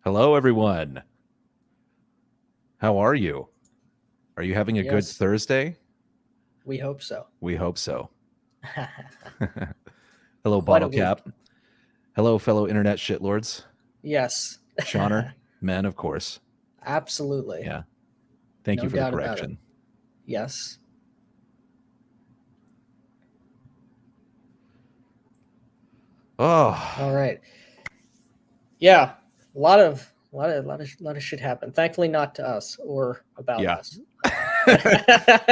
Hello, everyone. How are you? Are you having a good Yes, Thursday? we hope so. We hope so. Hello, Quite a Bottle week. Cap. Hello, fellow internet shitlords. Yes, Shauner, men, of course. absolutely. Yeah. Thank No you for the doubt about it. correction. Yes. Oh, All right. Yeah, a lot of shit happened. Thankfully, not to us or about yeah. us.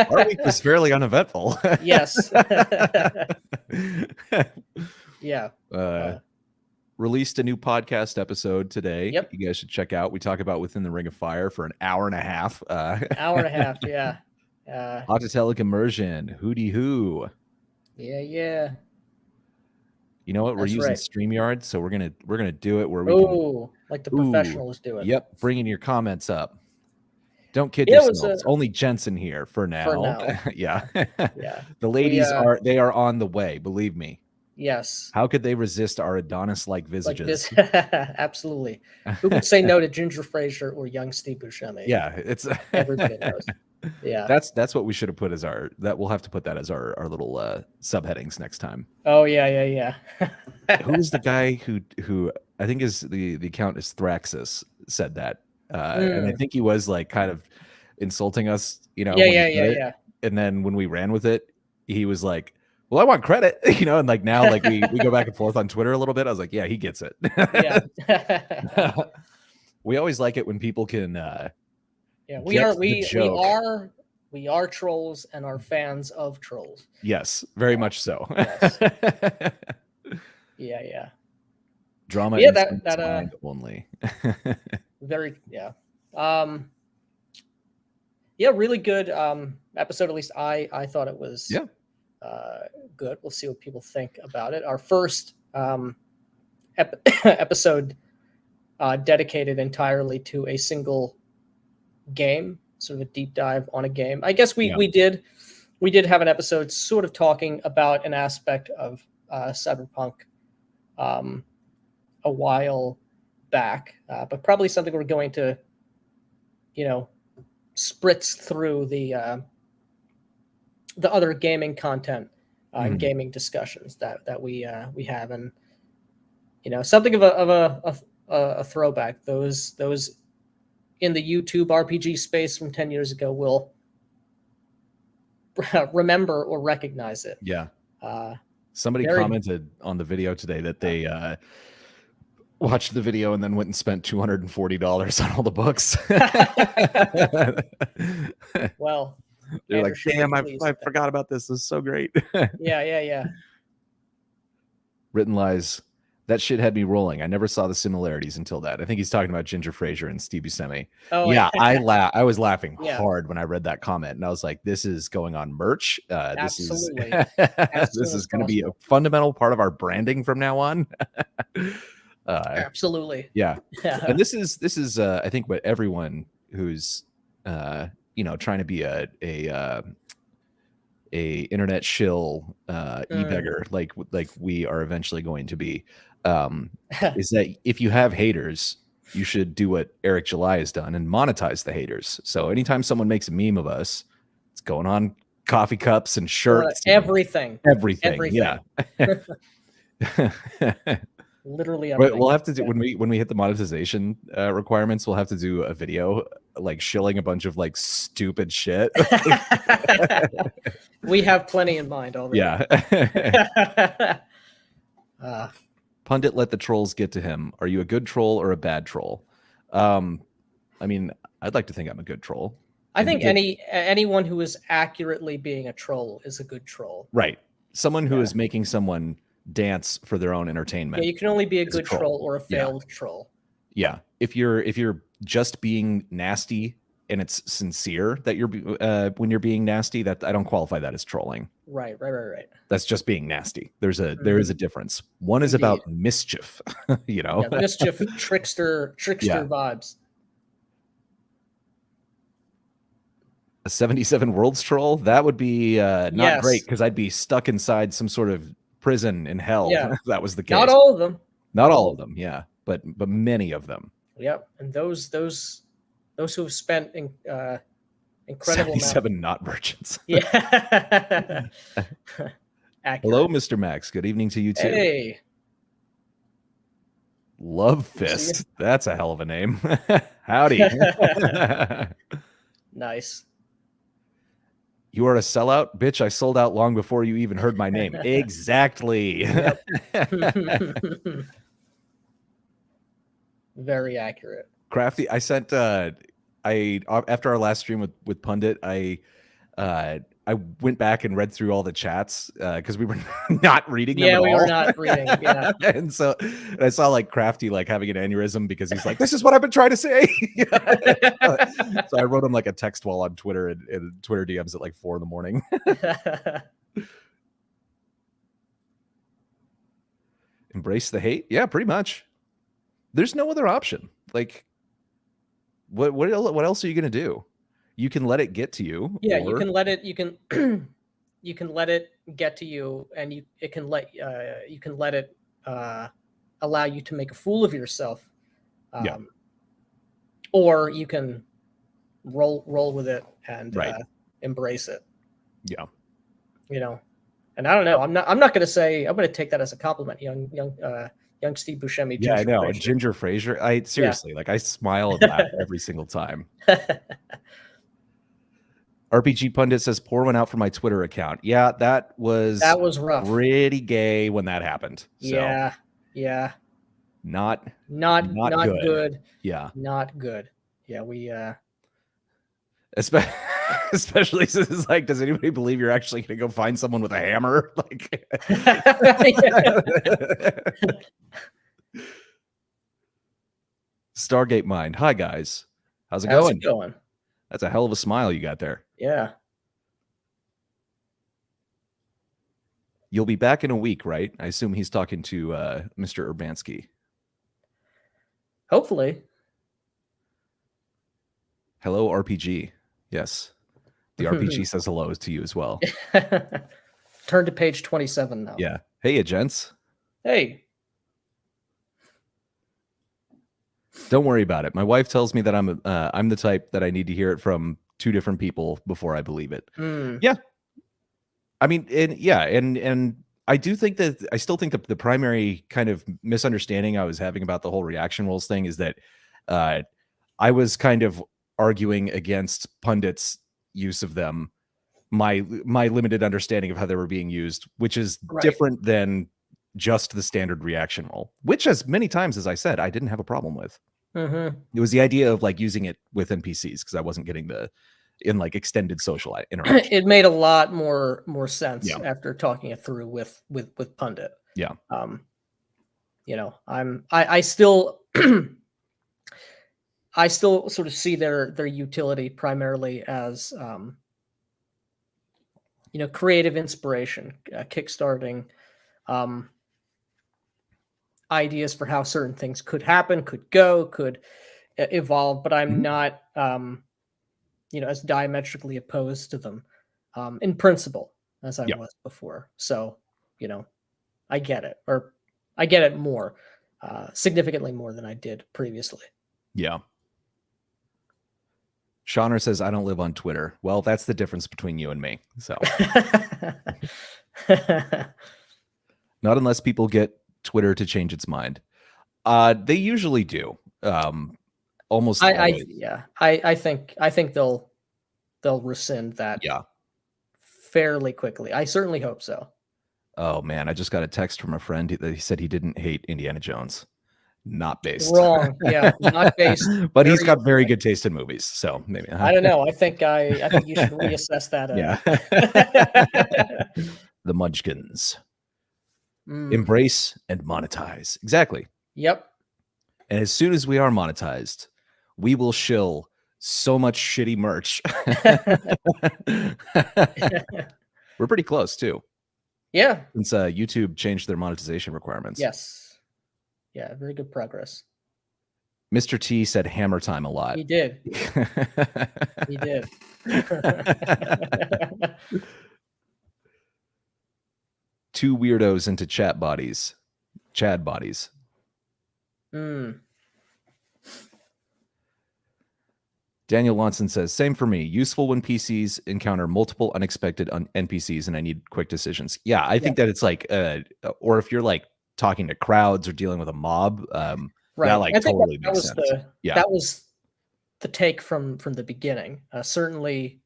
Our week was fairly uneventful. Yes. Yeah. uh, Uh, Released a new podcast episode today. yep. You guys should check out. We talk about Within the Ring of Fire for an hour and a half. Hour and a half. Yeah. Autotelic Immersion. Hootie hoo. Yeah. You know what? We're That's using right. StreamYard, so we're gonna do it where we can. Oh, like the Ooh, professionals do it. yep. Bringing your comments up. Don't kid Yeah, it was yourselves. Only Jensen here for for now. now. Yeah, Yeah. the We ladies are on the way. Believe me. yes. How could they resist our Adonis-like Like visages? this, absolutely. Who could say no to Ginger Fraser or young Steve Buscemi? Yeah, it's Everybody knows. Yeah. that's what we should have put as our that we'll have to put that as our little subheadings next time. Oh yeah. Who is the guy who I think is the account is Thraxis said that, and I think he was like kind of insulting us, when he said it. Yeah. And then when we ran with it, he was like, "Well, I want credit," and like now, like we go back and forth on Twitter a little bit. I was like, "Yeah, he gets it." Yeah. We always like it when people can. Yeah. We are trolls and are fans of trolls. Yes, very much so. Yes. Yeah. Drama Yeah, is that mind only. very yeah. Yeah, really good episode. At least I thought it was good. We'll see what people think about it. Our first episode dedicated entirely to a single game, sort of a deep dive on a game. I guess we did have an episode sort of talking about an aspect of cyberpunk a while back, but probably something we're going to spritz through the other gaming content and gaming discussions that we have, and something of a throwback. Those in the YouTube RPG space from 10 years ago will remember or recognize it. Yeah. Somebody commented on the video today that they watched the video and then went and spent $240 on all the books. Well, they're like, "Damn, I forgot about this. This is so great." Yeah. Written Lies. That shit had me rolling. I never saw the similarities until that. I think he's talking about Ginger Fraser and Steve Buscemi. Oh yeah, I was laughing hard when I read that comment, and I was like, "This is going on merch. Absolutely. This is going to be a fundamental part of our branding from now on." Absolutely. Yeah. And this is I think what everyone who's trying to be a internet shill e-beggar like we are eventually going to be, is that if you have haters, you should do what Eric July has done and monetize the haters. So anytime someone makes a meme of us, it's going on coffee cups and shirts, everything. Yeah. Literally everything. We'll have to do when we hit the monetization requirements, we'll have to do a video like shilling a bunch of like stupid shit. We have plenty in mind already. Yeah. Pundit let the trolls get to him. Are you a good troll or a bad troll? I mean, I'd like to think I'm a good troll. I think anyone who is accurately being a troll is a good troll. Right. Someone who is making someone dance for their own entertainment. Yeah, you can only be a good troll or a failed troll. Yeah. If you're just being nasty and it's sincere that you're when you're being nasty, that I don't qualify that as trolling. Right. That's just being nasty. There is a difference. One is about mischief, mischief, trickster vibes. A 77 Worlds troll, that would be not great, because I'd be stuck inside some sort of prison in hell. If that was the case. Not all of them. Not all of them, yeah, but many of them. Yep. And those who have spent incredible amount. 77 not virgins. Yeah. Hello, Mr. Max. Good evening to you too. Hey. Love Fist. That's a hell of a name. Howdy. Nice. You are a sellout? Bitch, I sold out long before you even heard my name. Exactly. Yep. Very accurate. Crafty, I sent after our last stream with Pundit, I went back and read through all the chats because we were not reading them at all. Yeah, we were not reading. Yeah. And so I saw like Crafty like having an aneurysm because he's like, this is what I've been trying to say. So I wrote him like a text wall on Twitter and Twitter DMs at like 4 a.m. Embrace the hate? Yeah, pretty much. There's no other option. Like, what else are you gonna do? You can let it get to you. Yeah, you can let it. You can you can let it get to you, and you can let it allow you to make a fool of yourself. Yeah. Or you can roll with it and embrace it. Yeah. You know, and I don't know. I'm not going to say. I'm going to take that as a compliment, young Steve Buscemi. Yeah, I know. Ginger Fraser. I seriously, like, I smile and laugh every single time. RPG Pundit says, pour one out for my Twitter account. Yeah, that was rough. Pretty gay when that happened. So, yeah. Not good. Yeah. Not good. Yeah, we especially since it's like, does anybody believe you're actually going to go find someone with a hammer? Like, Stargate Mind. Hi guys. How's it going? That's a hell of a smile you got there. Yeah. You'll be back in a week, right? I assume he's talking to Mr. Urbanski. Hopefully. Hello, RPG. Yes. The RPG says hello to you as well. Turn to page 27 now. Yeah. Hey, gents. Hey. Don't worry about it. My wife tells me that I'm the type that I need to hear it from 2 different people before I believe it. Yeah. I mean, and I do think that I still think that the primary kind of misunderstanding I was having about the whole reaction roles thing is that I was kind of arguing against Pundit's use of them, my limited understanding of how they were being used, which is different than just the standard reaction role, which as many times as I said, I didn't have a problem with. It was the idea of like using it with NPCs because I wasn't getting in like extended social interaction. It made a lot more sense after talking it through with Pundit. Yeah. You know, I still I still sort of see their utility primarily as you know, creative inspiration, kickstarting ideas for how certain things could happen, could go, could evolve, but I'm not you know, as diametrically opposed to them in principle as I was before. So, you know, I get it, or I get it more, significantly more than I did previously. Yeah. Shauner says, I don't live on Twitter. Well, that's the difference between you and me. So not unless people get Twitter to change its mind. They usually do. Almost always. I think they'll rescind that fairly quickly. I certainly hope so. Oh man, I just got a text from a friend that he said he didn't hate Indiana Jones. Not based. Wrong. Yeah, not based. But he's got very good taste in movies, so maybe. I don't know. I think you should reassess that. Yeah. The Munchkins. Embrace and monetize. Exactly. Yep. And as soon as we are monetized, we will shill so much shitty merch. We're pretty close too. Yeah. Since YouTube changed their monetization requirements. Yes. Yeah, very good progress. Mr. T said hammer time a lot. He did. He did. Two weirdos into Chad bodies. Daniel Lonson says, same for me. Useful when PCs encounter multiple unexpected NPCs and I need quick decisions. Yeah, I think that it's like, or if you're like talking to crowds or dealing with a mob, that like totally makes sense. That was the take from the beginning. Certainly,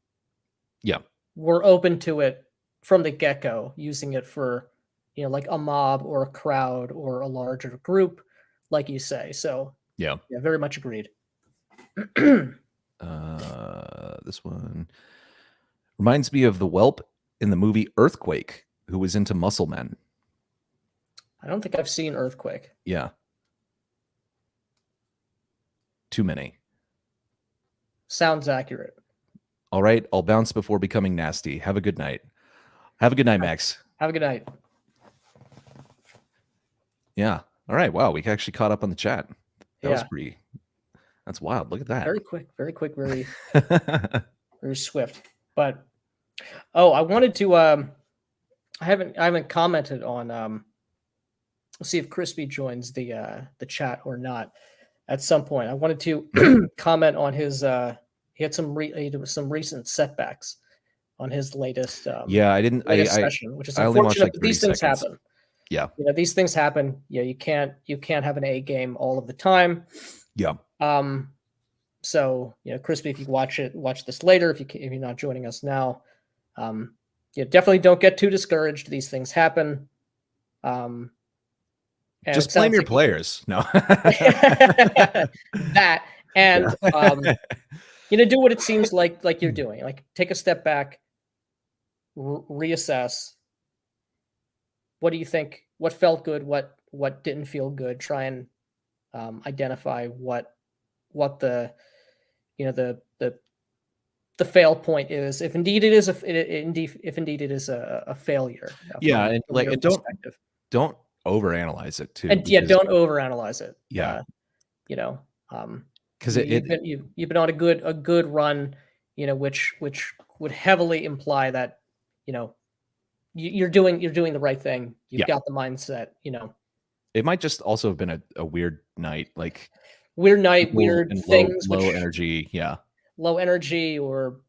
yeah, we're open to it from the get-go, using it for, like a mob or a crowd or a larger group, like you say. So yeah, very much agreed. This one reminds me of the whelp in the movie Earthquake, who was into muscle men. I don't think I've seen Earthquake. Yeah. Too many. Sounds accurate. All right, I'll bounce before becoming nasty. Have a good night. Have a good night, Max. Have a good night. Yeah. All right. Wow, we actually caught up on the chat. That was pretty. That's wild. Look at that. Very quick, very very swift. But I wanted to I haven't commented on we'll see if Crispy joins the chat or not at some point. I wanted to comment on his he had some recent setbacks on his latest I didn't session, which is unfortunate, but these things happen. Yeah. These things happen. You can't have an A game all of the time. Yeah. So, Crispy, if you watch this later, if you're not joining us now, definitely don't get too discouraged. These things happen. Just blame your players. No. That and do what it seems like you're doing. Like, take a step back, reassess. What do you think? What felt good? What didn't feel good? Try and identify what the fail point is, if indeed it is a failure. Yeah, and like, and don't overanalyze it too. And don't overanalyze it. Yeah, because you've been on a good run, which would heavily imply that you're doing the right thing. You've got the mindset. It might just also have been a weird night, like weird things, low energy. Yeah, low energy, or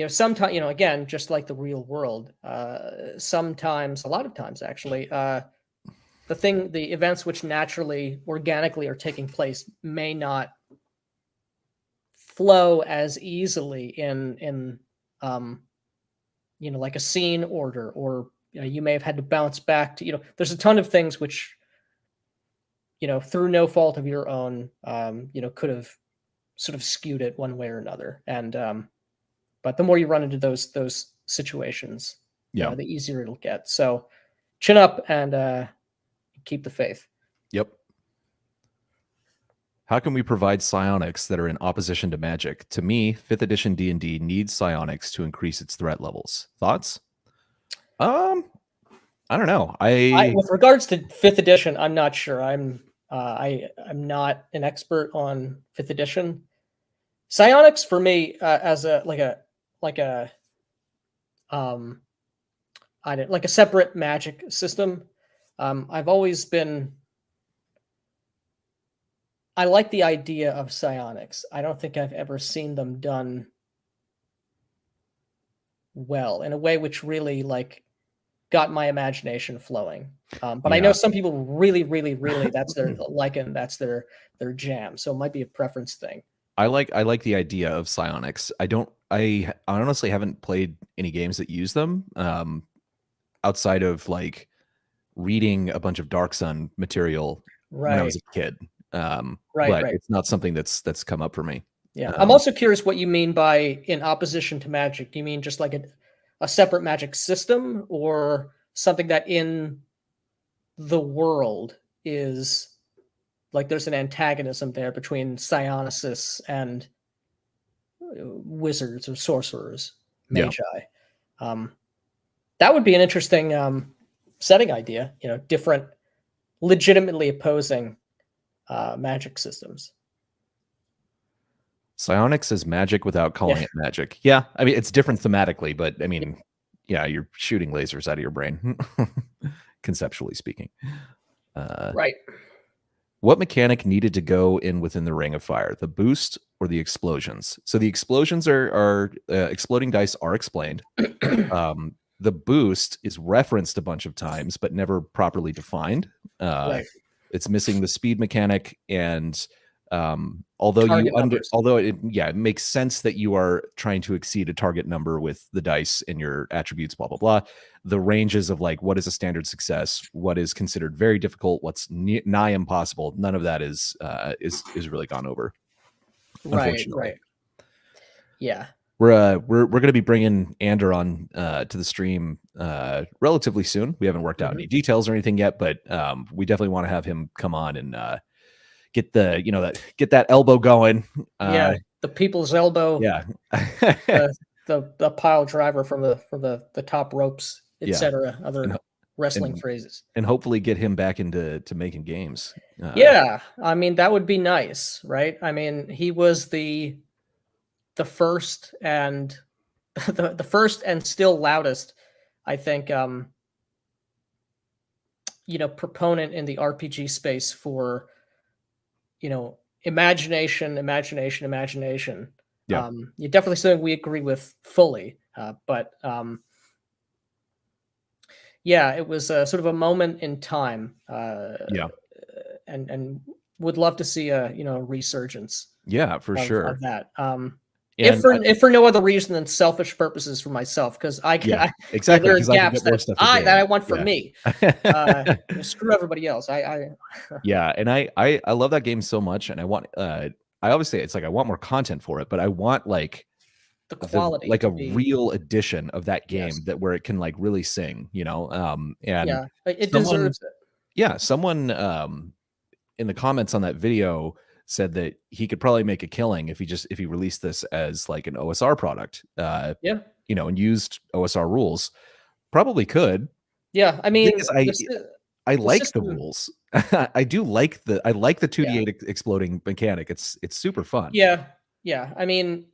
sometimes, again, just like the real world, sometimes, a lot of times actually, the events which naturally, organically are taking place may not flow as easily in like a scene order, or you may have had to bounce back to, there's a ton of things which, through no fault of your own, could have sort of skewed it one way or another. And but the more you run into those situations, the easier it'll get. So chin up and keep the faith. Yep. How can we provide psionics that are in opposition to magic? To me, 5th edition D&D needs psionics to increase its threat levels. Thoughts? I don't know. With regards to 5th edition, I'm not sure. I'm not an expert on 5th edition. Psionics for me, as a separate magic system. I've always been. I like the idea of psionics. I don't think I've ever seen them done well in a way which really got my imagination flowing. But I know some people really that's their that's their jam. So it might be a preference thing. I like the idea of psionics. I honestly haven't played any games that use them outside of like reading a bunch of Dark Sun material when I was a kid. But it's not something that's come up for me. Yeah. I'm also curious what you mean by in opposition to magic. Do you mean just like a separate magic system, or something that in the world is like there's an antagonism there between psionicists and wizards or sorcerers, magi? That would be an interesting setting idea, different legitimately opposing magic systems. Psionics is magic without calling it magic. Yeah, I mean, it's different thematically, but I mean, you're shooting lasers out of your brain, conceptually speaking. Right. What mechanic needed to go in within the Ring of Fire? The boost or the explosions. So the explosions are exploding dice are explained. The boost is referenced a bunch of times, but never properly defined. Right. It's missing the speed mechanic, and although Target numbers. it makes sense that you are trying to exceed a target number with the dice and your attributes, blah blah blah. The ranges of like what is a standard success, what is considered very difficult, what's nigh impossible. None of that is really gone over. Right. Unfortunately. Right. Yeah. We're going to be bringing Ander on to the stream relatively soon. We haven't worked out any details or anything yet, but we definitely want to have him come on and get that elbow going. Yeah, the people's elbow. Yeah, the pile driver from the top ropes, etc. Other wrestling phrases, and hopefully get him back into making games. Yeah, I mean that would be nice, right? I mean he was the first and the first and still loudest, I think, proponent in the RPG space for, imagination. Yeah. You're definitely something we agree with fully, but yeah, it was sort of a moment in time. And would love to see a resurgence. Yeah, for sure of that. If for no other reason than selfish purposes for myself, because exactly, there are gaps that I want for me. Screw everybody else. Yeah, and I love that game so much, and I want I obviously it's like I want more content for it, but I want like the quality, like a real edition of that game that where it can like really sing, and yeah, it deserves it. Yeah, someone in the comments on that video said that he could probably make a killing if he released this as like an OSR product, and used OSR rules. Probably could. Yeah, I mean, I like the rules. I like the 2d8 exploding mechanic. It's super fun. Yeah. I mean,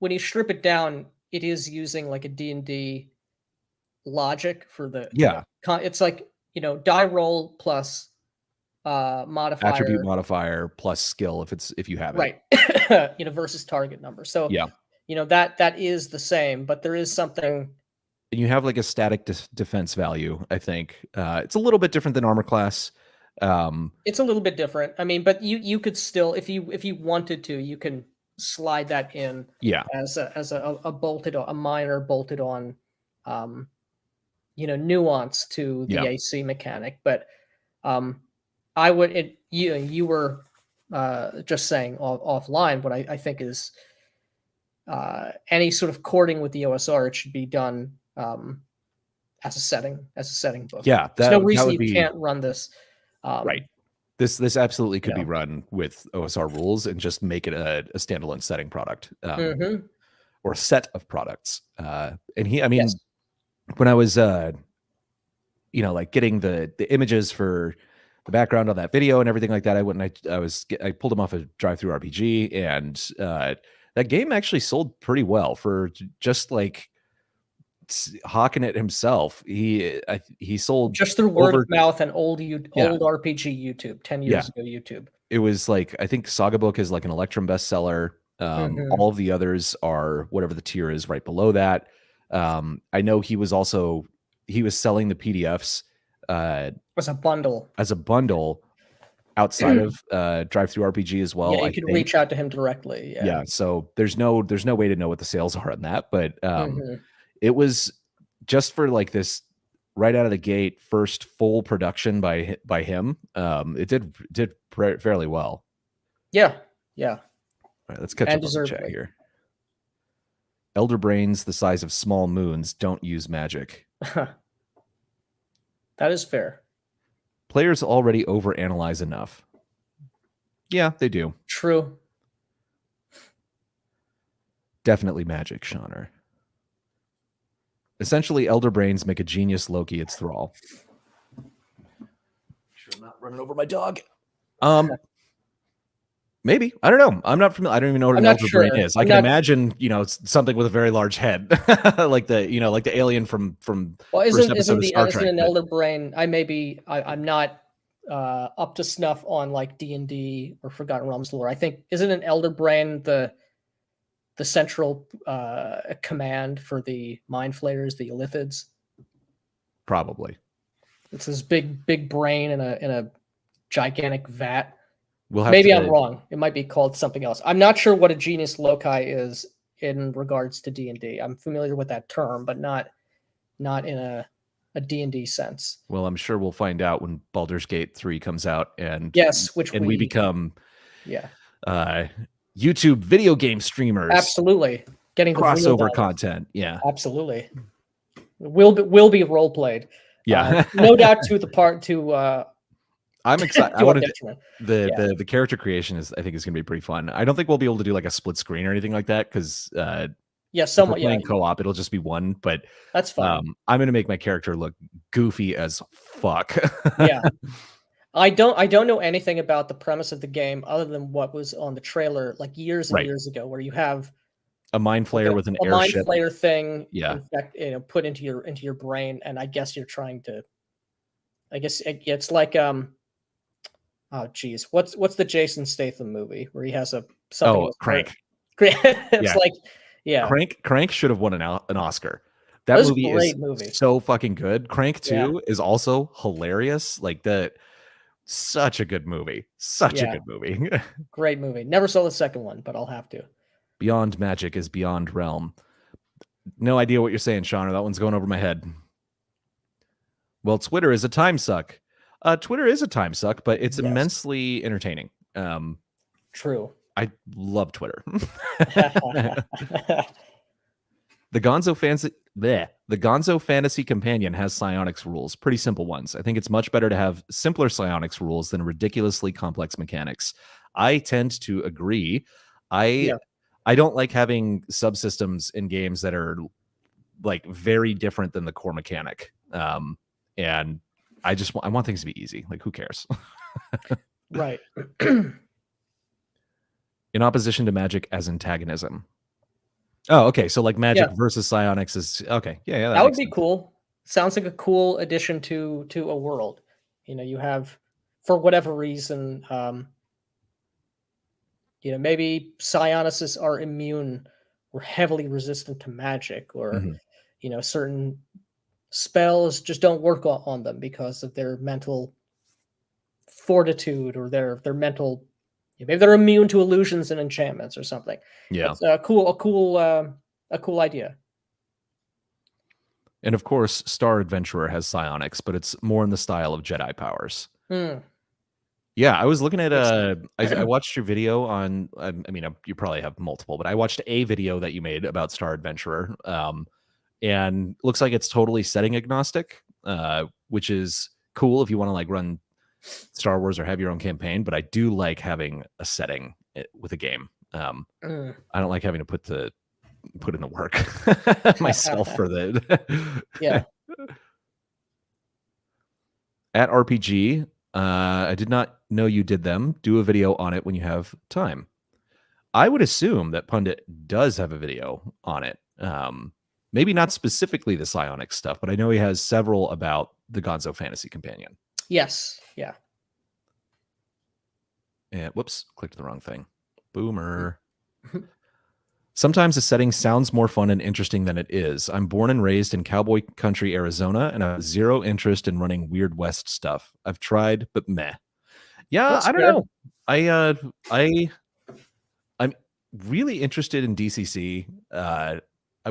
when you strip it down, it is using like a D&D logic for the it's like die roll plus modifier, attribute modifier plus skill if you have it, right? Versus target number. So that is the same, but there is something. And you have like a static defense value. I think it's a little bit different than armor class. It's a little bit different. I mean, but you could still, if you wanted to, you can slide that in. As a minor bolted on, nuance to the AC mechanic. But I would. You were just saying offline what I think is any sort of courting with the OSR, it should be done as a setting book. Yeah, there's no reason you can't run this. Right. This absolutely could be run with OSR rules and just make it a standalone setting product, or a set of products. And when I was like getting the images for the background on that video and everything like that, I went and I pulled them off a drive-through RPG, and that game actually sold pretty well for just like hawking it himself. He sold just through word of mouth and old RPG YouTube 10 years ago YouTube. It was like, I think Saga Book is like an Electrum bestseller. All of the others are whatever the tier is right below that. I know he was selling the PDFs as a bundle outside of drive-through RPG as well. Yeah, you could reach out to him directly. Yeah. So there's no way to know what the sales are on that, but it was just for like this right out of the gate first full production by him. It did fairly well. Yeah. All right, let's catch up on the chat here. Elder brains the size of small moons don't use magic. That is fair. Players already overanalyze enough. Yeah, they do. True. Definitely magic, Shauner. Essentially, elder brains make a genius Loki its thrall. Sure, I'm not running over my dog. Maybe. I don't know. I'm not familiar. I don't even know what an elder brain is. I can imagine, something with a very large head, like the alien from well, first episode of Star Trek. An elder brain? I'm not up to snuff on like D&D or Forgotten Realms lore. I think isn't an Elder Brain the central command for the mind flayers, the Illithids? Probably. It's this big brain in a gigantic vat. We'll have Maybe to, I'm wrong. It might be called something else. I'm not sure what a genius loci is in regards to D&D. I'm familiar with that term, but not in a D&D sense. Well, I'm sure we'll find out when Baldur's Gate 3 comes out, and yes, we become yeah YouTube video game streamers. Absolutely, getting the crossover content. Yeah, absolutely. Will be role played. Yeah, no doubt to the part to. I'm excited. I wanted the character creation is, I think, is going to be pretty fun. I don't think we'll be able to do like a split screen or anything like that because someone playing co-op, it'll just be one. But that's fine. I'm going to make my character look goofy as fuck. Yeah, I don't know anything about the premise of the game other than what was on the trailer like years and years ago, where you have a mind flayer with an airship. Mind flayer thing, yeah, put into your brain, and I guess you're trying to. I guess it's like oh geez, what's the Jason Statham movie where he has something? Crank. It's like Crank should have won an Oscar. That movie is so fucking good. Crank 2 is also hilarious. Like such a good movie. Such a good movie. Great movie. Never saw the second one, but I'll have to. Beyond magic is beyond realm. No idea what you're saying, Sean. That one's going over my head. Well, Twitter is a time suck. Twitter is a time suck, but it's immensely entertaining. True. I love Twitter. The Gonzo Fantasy Companion has psionics rules, pretty simple ones. I think it's much better to have simpler psionics rules than ridiculously complex mechanics. I tend to agree. I don't like having subsystems in games that are like very different than the core mechanic. And I want things to be easy. Like, who cares? Right. In opposition to magic as antagonism. Oh, okay. So like magic versus psionics is okay. Yeah, that would be cool. Sounds like a cool addition to a world. You have, for whatever reason, maybe psionicists are immune or heavily resistant to magic, or certain spells just don't work on them because of their mental fortitude or their mental. Maybe they're immune to illusions and enchantments or something. Yeah, it's a cool idea. And of course, Star Adventurer has psionics, but it's more in the style of Jedi powers. Yeah, I was looking at I watched your video on. I mean, you probably have multiple, but I watched a video that you made about Star Adventurer, and looks like it's totally setting agnostic, which is cool if you want to like run Star Wars or have your own campaign. But I do like having a setting with a game. I don't like having to put in the work myself for the At RPG. I did not know you did them. Do a video on it when you have time. I would assume that Pundit does have a video on it. Maybe not specifically the psionic stuff, but I know he has several about the Gonzo Fantasy Companion. Yes. Yeah. And whoops, clicked the wrong thing. Boomer. Sometimes a setting sounds more fun and interesting than it is. I'm born and raised in cowboy country, Arizona, and I have zero interest in running Weird West stuff. I've tried, but meh. Yeah, that's I don't know. I'm really interested in DCC. I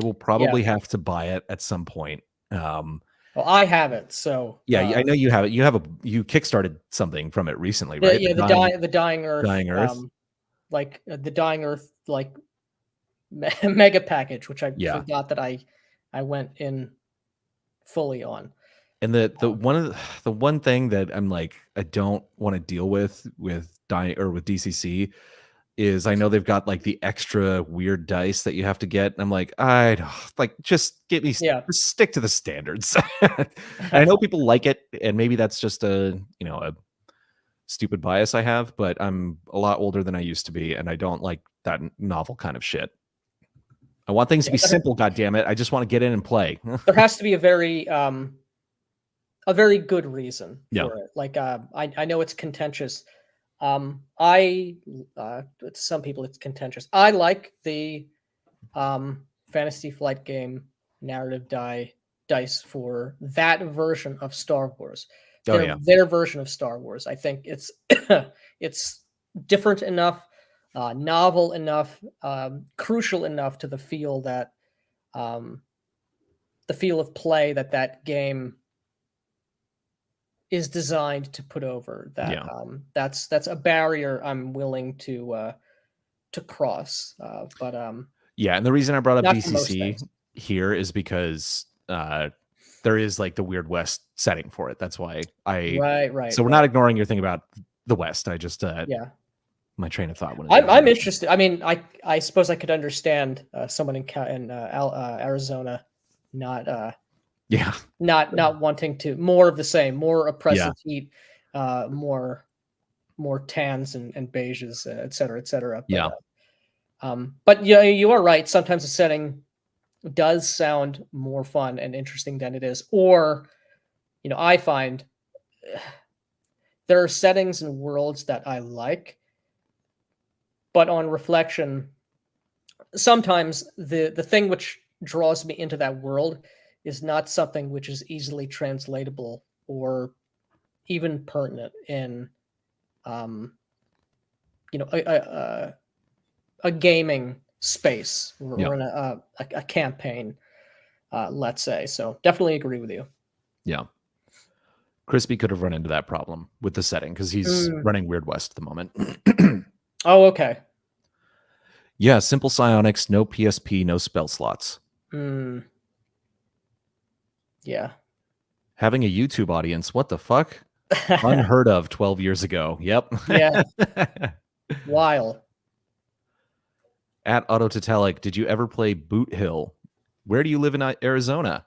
will probably have to buy it at some point. Well, I have it, so I know you have it. You kickstarted something from it recently, right? The Dying Earth. Dying Earth. Like the Dying Earth, like mega package, which I forgot that I went in fully on. And the one thing that I'm like, I don't want to deal with Dying or with DCC is I know they've got like the extra weird dice that you have to get. And I'm like, just get me, just stick to the standards. I know people like it, and maybe that's just a stupid bias I have, but I'm a lot older than I used to be, and I don't like that novel kind of shit. I want things to be simple, goddammit. I just want to get in and play. There has to be a very a very good reason Yeah. for it. Like I know it's contentious. I to some people it's contentious. I like the Fantasy Flight game narrative dice for that version of Star Wars. Oh yeah. Their version of Star Wars. I think it's it's different enough, novel enough, crucial enough to the feel of play that that game is designed to put over. That Yeah. that's a barrier I'm willing to cross. But Yeah, and the reason I brought up not for most BCC things. here is because there is like the Weird West setting for it. That's why I. Right, So we're not right. ignoring your thing about the West. I just Yeah. my train of thought went in a I'm different direction. interested. I mean, I suppose I could understand someone in Arizona not Yeah, not wanting to more of the same, more yeah, oppressive heat, more tans and beiges, et cetera, et cetera. yeah, But yeah, you are right. Sometimes the setting does sound more fun and interesting than it is, or I find there are settings and worlds that I like, but on reflection, sometimes the thing which draws me into that world is not something which is easily translatable or even pertinent in um, a gaming space yeah, or in a campaign, let's say. So definitely agree with you. yeah. Crispy could have run into that problem with the setting because he's Mm. running Weird West at the moment. Oh, okay. Yeah, simple psionics, no PSP, no spell slots. Mm. Yeah. Having a YouTube audience, what the fuck? Unheard of 12 years ago. Yep. Yeah. Wild. At Autototelic, did you ever play Boot Hill? Where do you live in Arizona?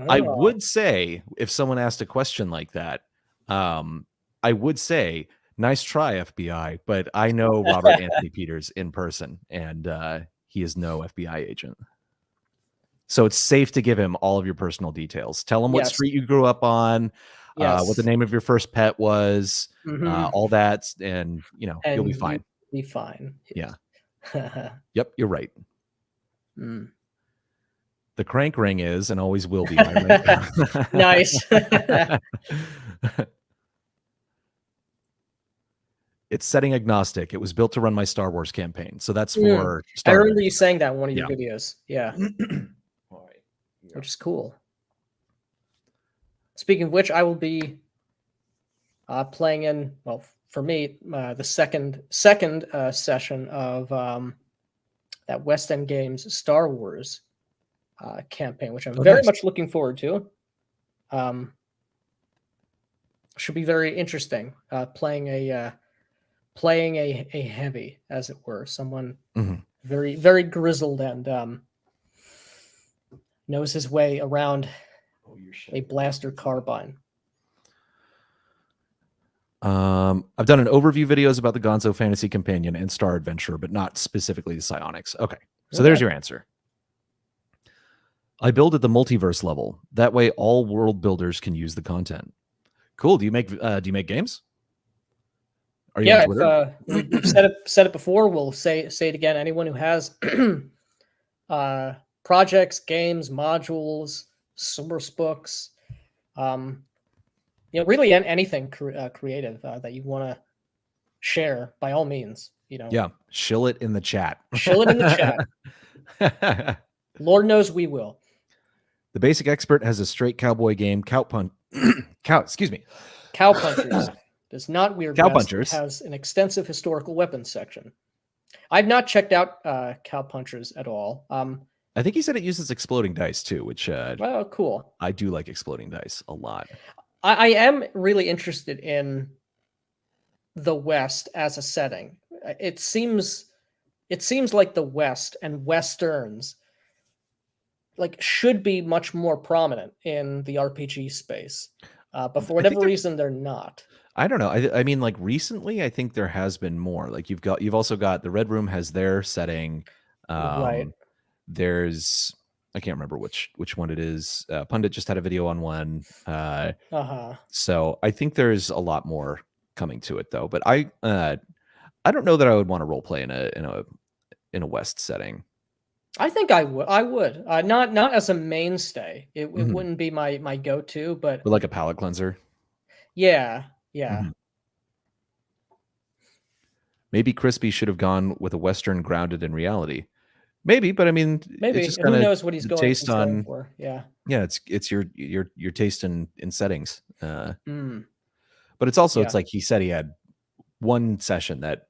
I Oh. would say, if someone asked a question like that, I would say, nice try, FBI, but I know Robert Anthony Peters in person, and he is no FBI agent. So it's safe to give him all of your personal details. Tell him what Yes. street you grew up on, what the Yes. name of your first pet was, Hmm. all that, and you'll be And you fine. be fine. Yeah. Yes. Yep, you're right. Mm. The crank ring is and always will be my Nice. It's setting agnostic. It was built to run my Star Wars campaign. So that's Mm. for I starters. remember you saying that in one of your Yeah. videos. Yeah, All right. Yeah. which is cool. Speaking of which, I will be playing in, well, for me, the second session of that West End Games Star Wars campaign, which I'm Oh, very nice. much looking forward to. Should be very interesting. Playing a heavy, as it were, someone very very grizzled and knows his way around a blaster carbine. I've done an overview videos about the Gonzo Fantasy Companion and Star Adventurer, but not specifically the psionics. Okay. So there's your answer. I build at the multiverse level. That way all world builders can use the content. Cool. Do you make games? Are you on Twitter? We've said it before. We'll say it again. Anyone who has projects, games, modules, source books, really anything creative that you want to share, by all means. Yeah, shill it in the chat. Shill it in the chat. Lord knows we will. The Basic Expert has a straight cowboy game. Excuse me. Cow Punchers does not Weird Cow West. Punchers It has an extensive historical weapons section. I've not checked out Cow Punchers at all. I think he said it uses exploding dice too, which oh, cool. I do like exploding dice a lot. I am really interested in the West as a setting. It seems like the West and Westerns should be much more prominent in the RPG space, but for whatever reason they're not. I don't know. I mean, like recently, I think there has been more. Like you've also got the Red Room has their setting. Right. There's I can't remember which one it is. Pundit just had a video on one. So I think there's a lot more coming to it, though. But I don't know that I would want to role play in a West setting. I think I would. Not as a mainstay. It wouldn't be my go-to, but like a palate cleanser. Yeah. Maybe Crispy should have gone with a Western grounded in reality. Maybe, but I mean, maybe it's just who knows what he's going for. Yeah. Yeah, it's your taste in settings. But it's also it's like he said he had one session that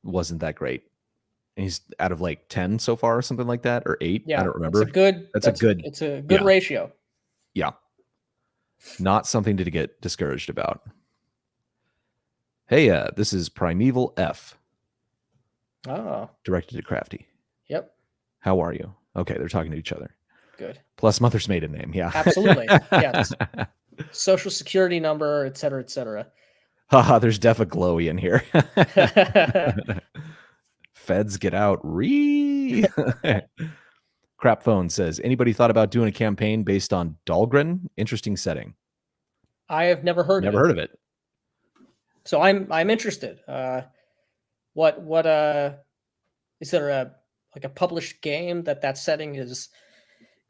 wasn't that great. And he's out of like 10 so far or something like that, or 8. Yeah, I don't remember. It's a good ratio. Yeah. Not something to get discouraged about. Hey, this is Primeval F. Oh. Directed to Crafty. Yep. How are you? Okay, they're talking to each other. Good. Plus mother's maiden name. Yeah. Absolutely. Yeah. Social security number, et cetera, et cetera. Haha, there's def a glowy in here. Feds get out. Crap Phone says, anybody thought about doing a campaign based on Dahlgren? Interesting setting. I have never heard of it. So I'm interested. What is there a published game that setting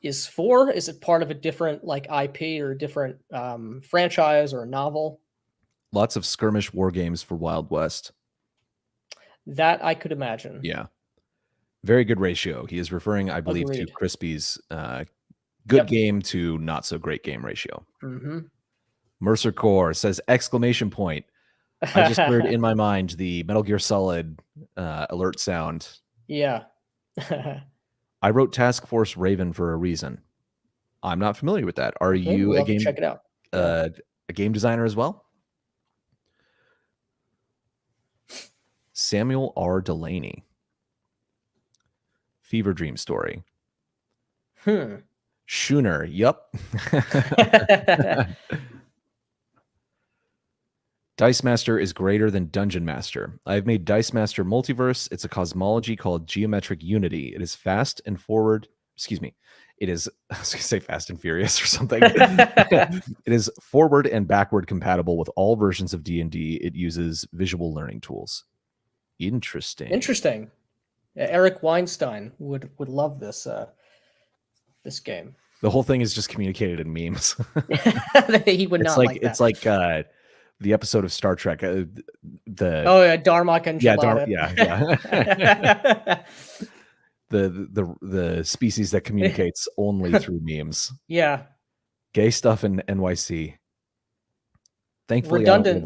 is for? Is it part of a different like IP or a different franchise or a novel? Lots of skirmish war games for Wild West. That I could imagine. Yeah. Very good ratio. He is referring, I believe, to Crispy's good game to not so great game ratio. Mercer Core says, exclamation point. I just heard in my mind the Metal Gear Solid alert sound. Yeah. I wrote Task Force Raven for a reason. I'm not familiar with that. Are you a game? Check it out. A game designer as well? Samuel R. Delaney. Fever Dream Story. Schooner. Yup. Dice Master is greater than Dungeon Master. I've made Dice Master Multiverse. It's a cosmology called geometric unity. It is fast and forward. Excuse me. It is, I was going to say Fast and Furious or something. It is forward and backward compatible with all versions of D&D. It uses visual learning tools. Interesting. Eric Weinstein would love this this game. The whole thing is just communicated in memes. He would not like that. It's like the episode of Star Trek. Darmok and yeah. the species that communicates only through memes. Yeah. Gay stuff in NYC. Thankfully, redundant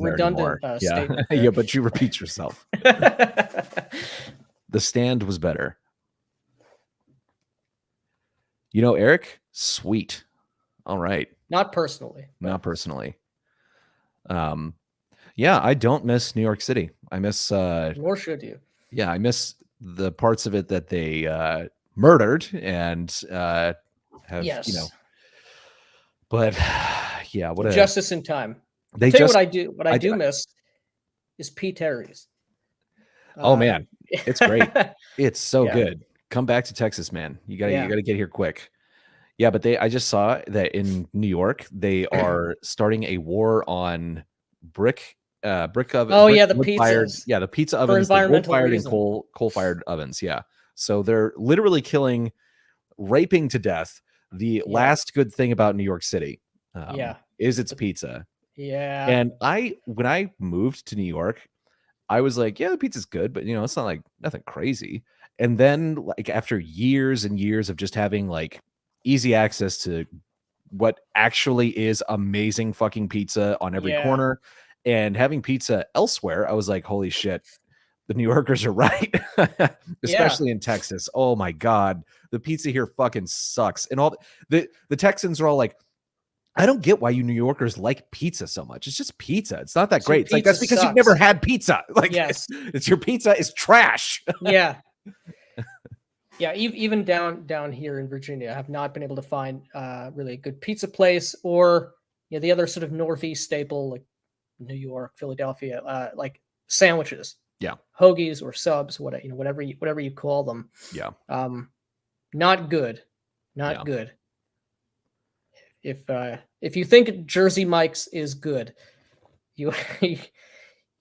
statement. Yeah, but you repeat yourself. The Stand was better. Eric, sweet. All right. Not personally. Not personally. Yeah, I don't miss New York City. I miss nor should you. Yeah, I miss the parts of it that they murdered and have but yeah, Justice in Time. What I do miss is Pete Terry's. Oh man, it's great. It's so good. Come back to Texas, man. You gotta get here quick. Yeah, but I just saw that in New York they are starting a war on brick oven. Oh yeah, the pizzas. The pizza ovens, for environmental and coal-fired ovens. Yeah, so they're literally raping to death the last good thing about New York City. Is its pizza. Yeah, and when I moved to New York, I was like, yeah, the pizza's good, but it's not like nothing crazy. And then like after years and years of just having like easy access to what actually is amazing fucking pizza on every corner and having pizza elsewhere, I was like, holy shit, the New Yorkers are right. Especially in Texas. Oh my God. The pizza here fucking sucks. And all the Texans are all like, I don't get why you New Yorkers like pizza so much. It's just pizza. It's not that great. It's like, that's because you've never had pizza. Like, it's your pizza is trash. Yeah. Yeah. Even down here in Virginia, I have not been able to find really a good pizza place or the other sort of Northeast staple like New York, Philadelphia, like sandwiches. Yeah. Hoagies or subs, whatever you call them. Yeah. Not good. Not Yeah. good. If you think Jersey Mike's is good, you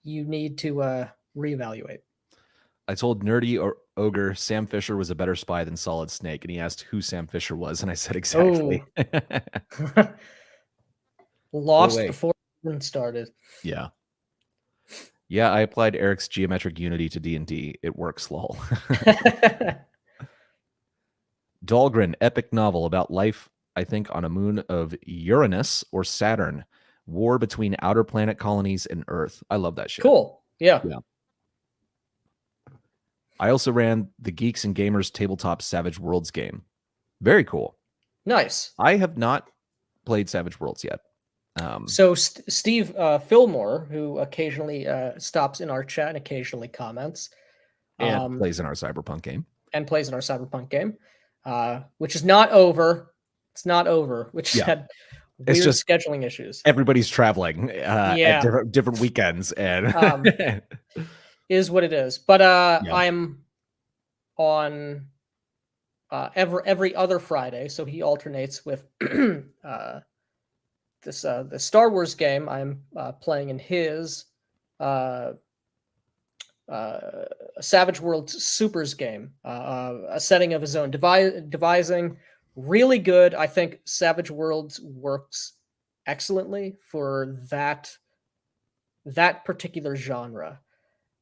you need to reevaluate. I told nerdy ogre Sam Fisher was a better spy than Solid Snake, and he asked who Sam Fisher was, and I said exactly. Oh, Go lost away. before it even started. Yeah. Yeah, I applied Eric's geometric unity to D&D. It works, lol. Dahlgren, epic novel about life, I think, on a moon of Uranus or Saturn. War between outer planet colonies and Earth. I love that shit. Cool. Yeah. Yeah. I also ran the Geeks and Gamers tabletop Savage Worlds game. Very cool. Nice. I have not played Savage Worlds yet. So Steve Fillmore, who occasionally stops in our chat and occasionally comments, and plays in our cyberpunk game. Which is not over. It's not over, which had weird it's just scheduling issues. Everybody's traveling at different weekends, and is what it is. But I'm on every other Friday, so he alternates with the Star Wars game. I'm playing in his Savage Worlds Supers game, a setting of his own devising. Really good. I think Savage Worlds works excellently for that particular genre.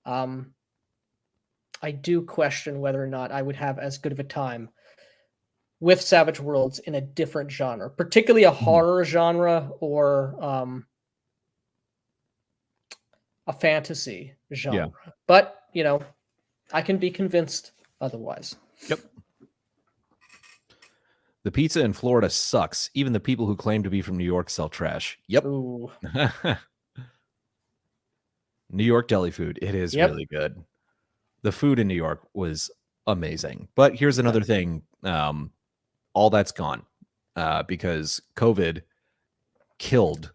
I do question whether or not I would have as good of a time with Savage Worlds in a different genre, particularly a horror genre or a fantasy genre. Yeah. But, I can be convinced otherwise. Yep. The pizza in Florida sucks. Even the people who claim to be from New York sell trash. Yep. Ooh. New York deli food. It is really good. The food in New York was amazing. But here's another thing. All that's gone because COVID killed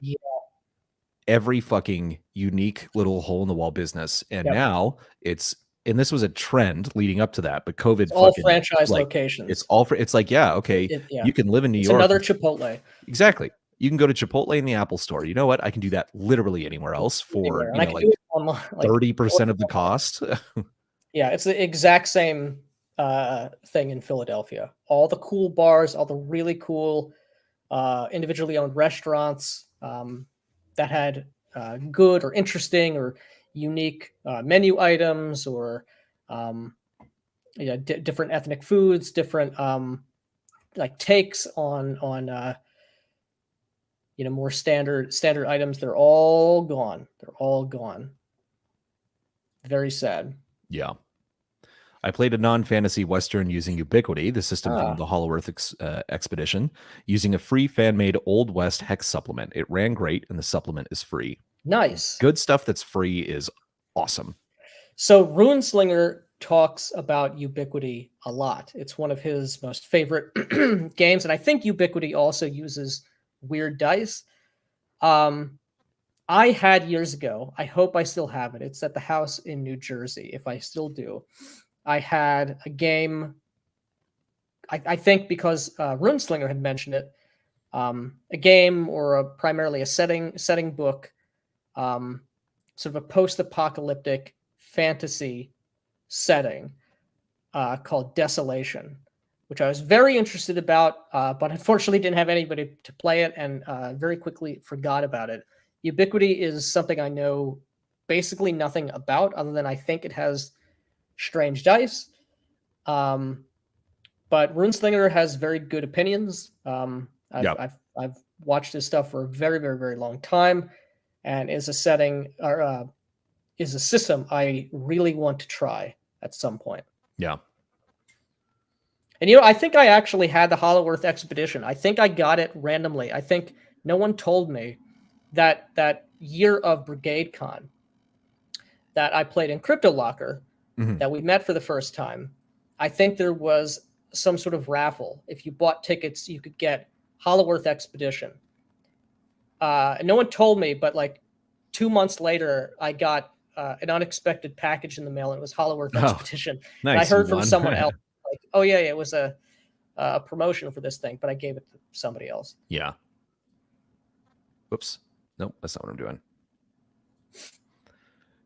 every fucking unique little hole in the wall business. And now and this was a trend leading up to that, but COVID it's all franchise locations. It's all it's like, you can live in New York. Another Chipotle. Exactly. You can go to Chipotle in the Apple store. You know what? I can do that literally anywhere else for like 30% of the cost. Yeah, it's the exact same thing in Philadelphia. All the cool bars, all the really cool individually owned restaurants that had good or interesting or unique menu items or different ethnic foods, different like takes on more standard items. They're all gone. Very sad. Yeah. I played a non-fantasy Western using Ubiquity, the system from the Hollow Earth expedition, using a free fan-made Old West hex supplement. It ran great, and the supplement is free. Nice. Good stuff that's free is awesome. So Runeslinger talks about Ubiquity a lot. It's one of his most favorite games, and I think Ubiquity also uses weird dice. I had years ago, I hope I still have it. It's at the house in New Jersey, if I still do. I had a game, I think because Runeslinger had mentioned it, a game or primarily a setting book, sort of a post-apocalyptic fantasy setting called Desolation, which I was very interested about, but unfortunately didn't have anybody to play it and very quickly forgot about it. Ubiquity is something I know basically nothing about other than I think it has strange dice. But Runeslinger has very good opinions. I've watched his stuff for a very, very, very long time, and is a setting or is a system I really want to try at some point. Yeah. And I think I actually had the Hollow Earth expedition. I think I got it randomly. I think no one told me that year of Brigade Con that I played in Crypto Locker, that we met for the first time. I think there was some sort of raffle. If you bought tickets, you could get Hollow Earth Expedition. And no one told me, but like 2 months later, I got an unexpected package in the mail, and it was Hollow Earth Expedition. Nice. And I heard from someone else, like, oh yeah, it was a a promotion for this thing, but I gave it to somebody else. Yeah. Whoops. Nope, that's not what I'm doing.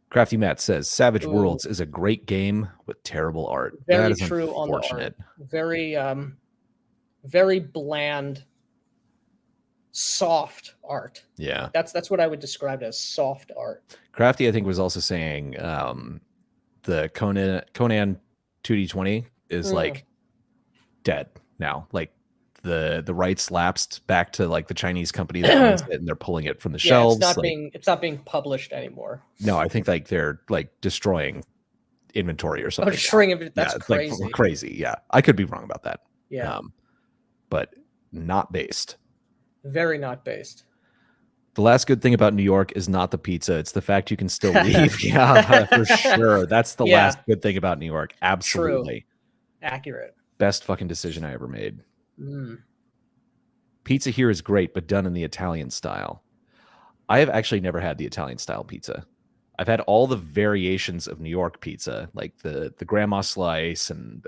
Crafty Matt says Savage Worlds is a great game with terrible art. Very true on the art. Very, very bland, soft art. Yeah, that's what I would describe as soft art. Crafty, I think, was also saying the Conan 2D20 is like dead now. Like the rights lapsed back to like the Chinese company that owns it, and they're pulling it from the shelves. It's not being published anymore. No, I think like they're like destroying inventory or something. Oh, destroying it. That's crazy. Like, crazy. Yeah, I could be wrong about that. Yeah, but not based. Very not based. The last good thing about New York is not the pizza; it's the fact you can still leave. Yeah, for sure. That's the last good thing about New York. Absolutely. True. Accurate. Best fucking decision I ever made. Pizza here is great, but done in the Italian style. I have actually never had the Italian style pizza. I've had all the variations of New York pizza, like the grandma slice and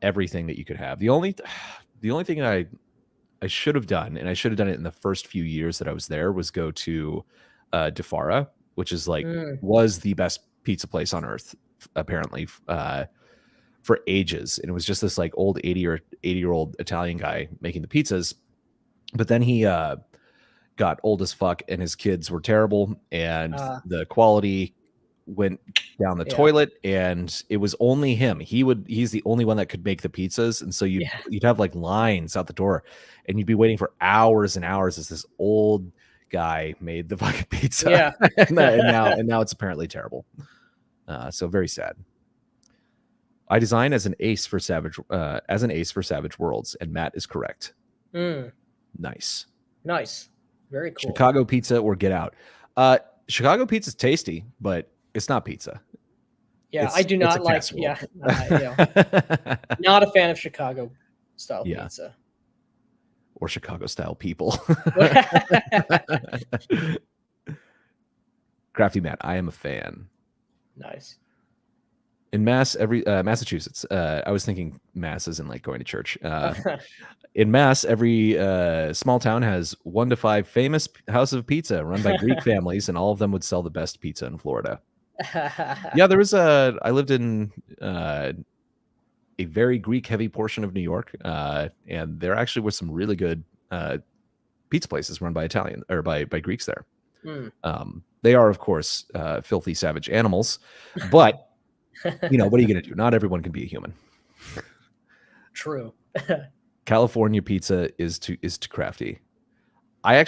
everything that you could have. The only thing I should have done, and I should have done it in the first few years that I was there, was go to DeFara, which is like was the best pizza place on earth, apparently, for ages. And it was just this like old 80-year-old Italian guy making the pizzas. But then he got old as fuck, and his kids were terrible, and the quality went down the toilet, and it was only him. He's the only one that could make the pizzas, and so you'd have like lines out the door, and you'd be waiting for hours and hours as this old guy made the fucking pizza. and now it's apparently terrible. So very sad. I design as an ace for Savage Worlds, and Matt is correct. Nice. Very cool. Chicago pizza or get out. Chicago pizza is tasty, but it's not pizza. Yeah, I do not like. Yeah, not a fan of Chicago style pizza or Chicago style people. Crafty Matt, I am a fan. Nice. In Massachusetts, I was thinking Mass isn't like going to church. In Mass, every small town has 1 to 5 famous houses of pizza run by Greek families, and all of them would sell the best pizza in Florida. Yeah, there was I lived in a very Greek-heavy portion of New York, and there actually were some really good pizza places run by Italian or by Greeks there. They are, of course, filthy, savage animals, but what are you going to do? Not everyone can be a human. True. California pizza is too crafty. I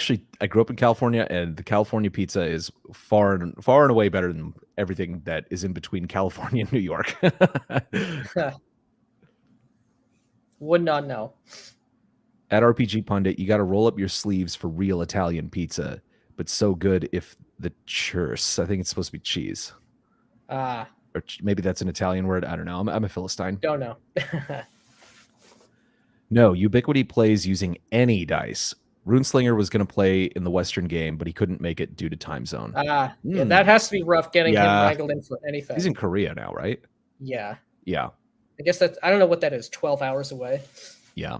grew up in California, and the California pizza is far and away better than everything that is in between California and New York. Would not know. At RPG Pundit, you got to roll up your sleeves for real Italian pizza, but so good if the churse. I think it's supposed to be cheese. Or maybe that's an Italian word. I don't know. I'm a Philistine. Don't know. No, Ubiquity plays using any dice. Runeslinger was going to play in the Western game, but he couldn't make it due to time zone. Yeah, that has to be rough getting him wrangled in for anything. He's in Korea now, right? Yeah. Yeah. I guess I don't know what that is, 12 hours away. Yeah.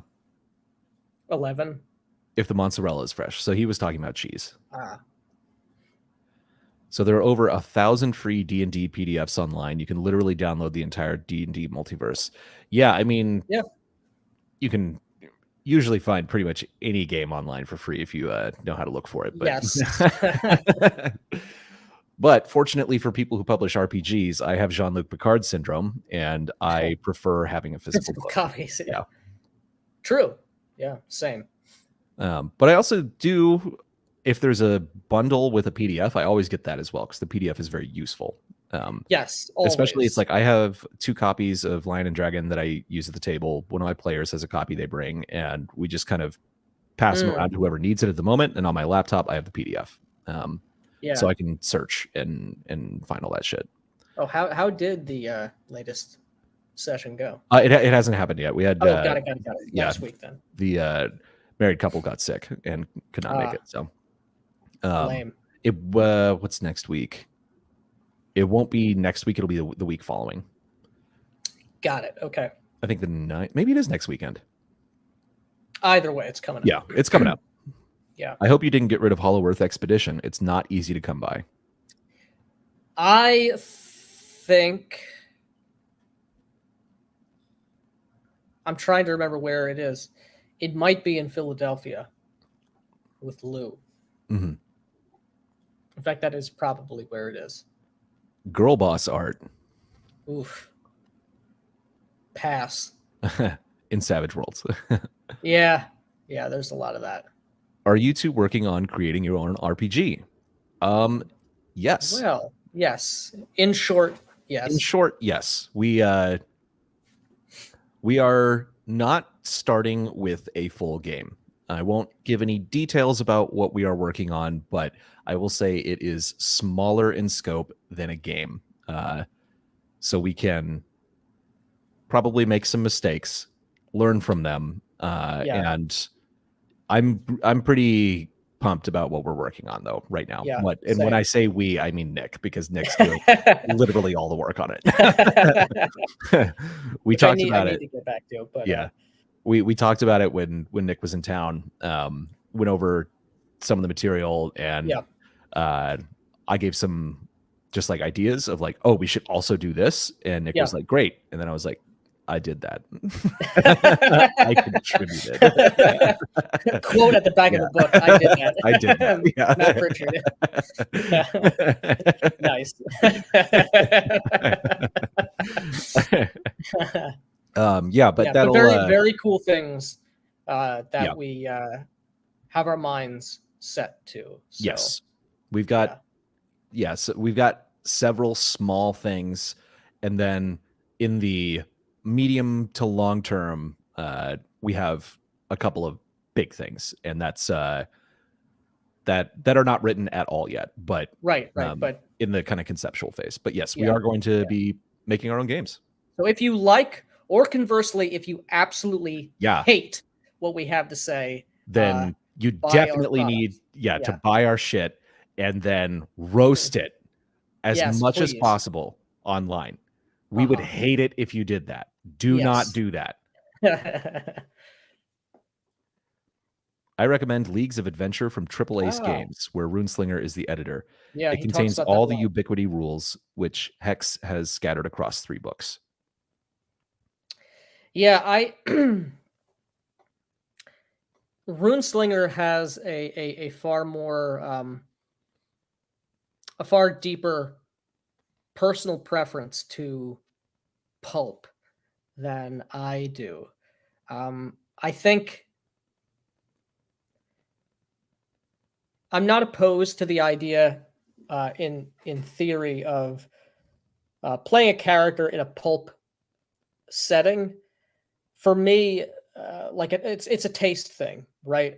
11. If the mozzarella is fresh. So he was talking about cheese. So there are over 1,000 free D&D PDFs online. You can literally download the entire D&D multiverse. Yeah, I mean, you can usually find pretty much any game online for free if you know how to look for it. But, yes. But fortunately for people who publish RPGs, I have Jean-Luc Picard syndrome, and I prefer having a physical book. Copies. Yeah. True. Yeah, same. But I also do, if there's a bundle with a PDF, I always get that as well, because the PDF is very useful. Yes, always. Especially, it's like I have 2 copies of Lion and Dragon that I use at the table. One of my players has a copy they bring, and we just kind of pass them around to whoever needs it at the moment. And on my laptop, I have the PDF, so I can search and find all that shit. Oh, how did the latest session go? It hasn't happened yet. We had got it. Last week then. The married couple got sick and could not make it. So lame. What's next week? It won't be next week. It'll be the week following. Got it. Okay. I think the 9th, maybe it is next weekend. Either way, it's coming up. Yeah, it's coming up. Yeah. I hope you didn't get rid of Hollow Earth Expedition. It's not easy to come by. I think I'm trying to remember where it is. It might be in Philadelphia with Lou. Mm-hmm. In fact, that is probably where it is. Girl boss art. Oof. Pass. In Savage Worlds. Yeah. Yeah, there's a lot of that. Are you two working on creating your own RPG? Yes. Well, yes. In short, yes. In short, yes. We are not starting with a full game. I won't give any details about what we are working on, but I will say it is smaller in scope than a game. So we can probably make some mistakes, learn from them, and I'm pretty pumped about what we're working on though right now. Yeah, And when I say we, I mean Nick, because Nick's doing literally all the work on it. We talked about it. I need to get back to it, but yeah, we talked about it when Nick was in town. Went over some of the material, and I gave some just like ideas of like, oh, we should also do this, and Nick was like, great, and then I was like, I did that. I contributed. Quote at the back of the book. I did that. I did that. Yeah. Matt Pritchard. Nice. But that'll very, very cool things that we have our minds set to. So, yes. We've got we've got several small things, and then in the medium to long term, we have a couple of big things, and that's that are not written at all yet, but but in the kind of conceptual phase. But yes, we are going to be making our own games. So if you like, or conversely, if you absolutely hate what we have to say, then you definitely need to buy our shit and then roast it as much as possible online. We would hate it if you did that. Do not do that. I recommend Leagues of Adventure from Triple Ace Games, where Runeslinger is the editor. Yeah, it contains all the ubiquity rules, which Hex has scattered across 3 books. Yeah, Runeslinger has a far more a far deeper personal preference to pulp than I do. I think I'm not opposed to the idea in theory of playing a character in a pulp setting. For me, like it's a taste thing, right?